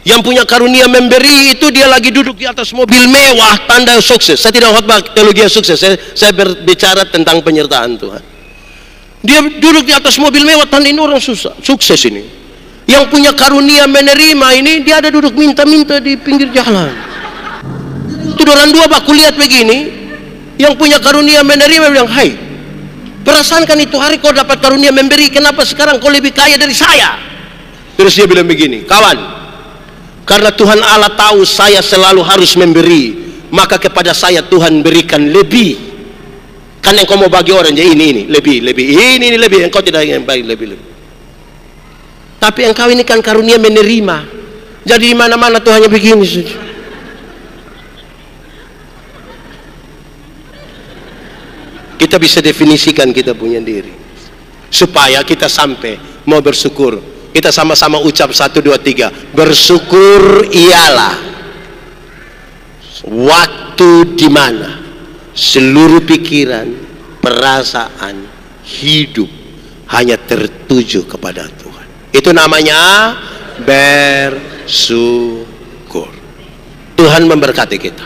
Yang punya karunia memberi itu dia lagi duduk di atas mobil mewah, tanda sukses. Saya tidak khotbah teologi sukses, saya berbicara tentang penyertaan Tuhan. Dia duduk di atas mobil mewah, tanda ini orang sukses ini. Yang punya karunia menerima ini dia ada duduk minta-minta di pinggir jalan. Itu orang dua baku lihat begini. Yang punya karunia menerima bilang, hai, perasaan kan itu hari kau dapat karunia memberi, kenapa sekarang kau lebih kaya dari saya? Terus dia bilang begini, kawan, karena Tuhan Allah tahu saya selalu harus memberi, maka kepada saya Tuhan berikan lebih. Kan yang kau mau bagi orang, jadi ini lebih, ini lebih, engkau tidak ingin bagi lebih. Tapi engkau ini kan karunia menerima, jadi di mana-mana Tuhan hanya begini saja. Kita bisa definisikan kita punya diri, supaya kita sampai mau bersyukur. Kita sama-sama ucap 1, 2, 3. Bersyukur ialah waktu di mana seluruh pikiran, perasaan, hidup hanya tertuju kepada Tuhan. Itu namanya bersyukur. Tuhan memberkati kita.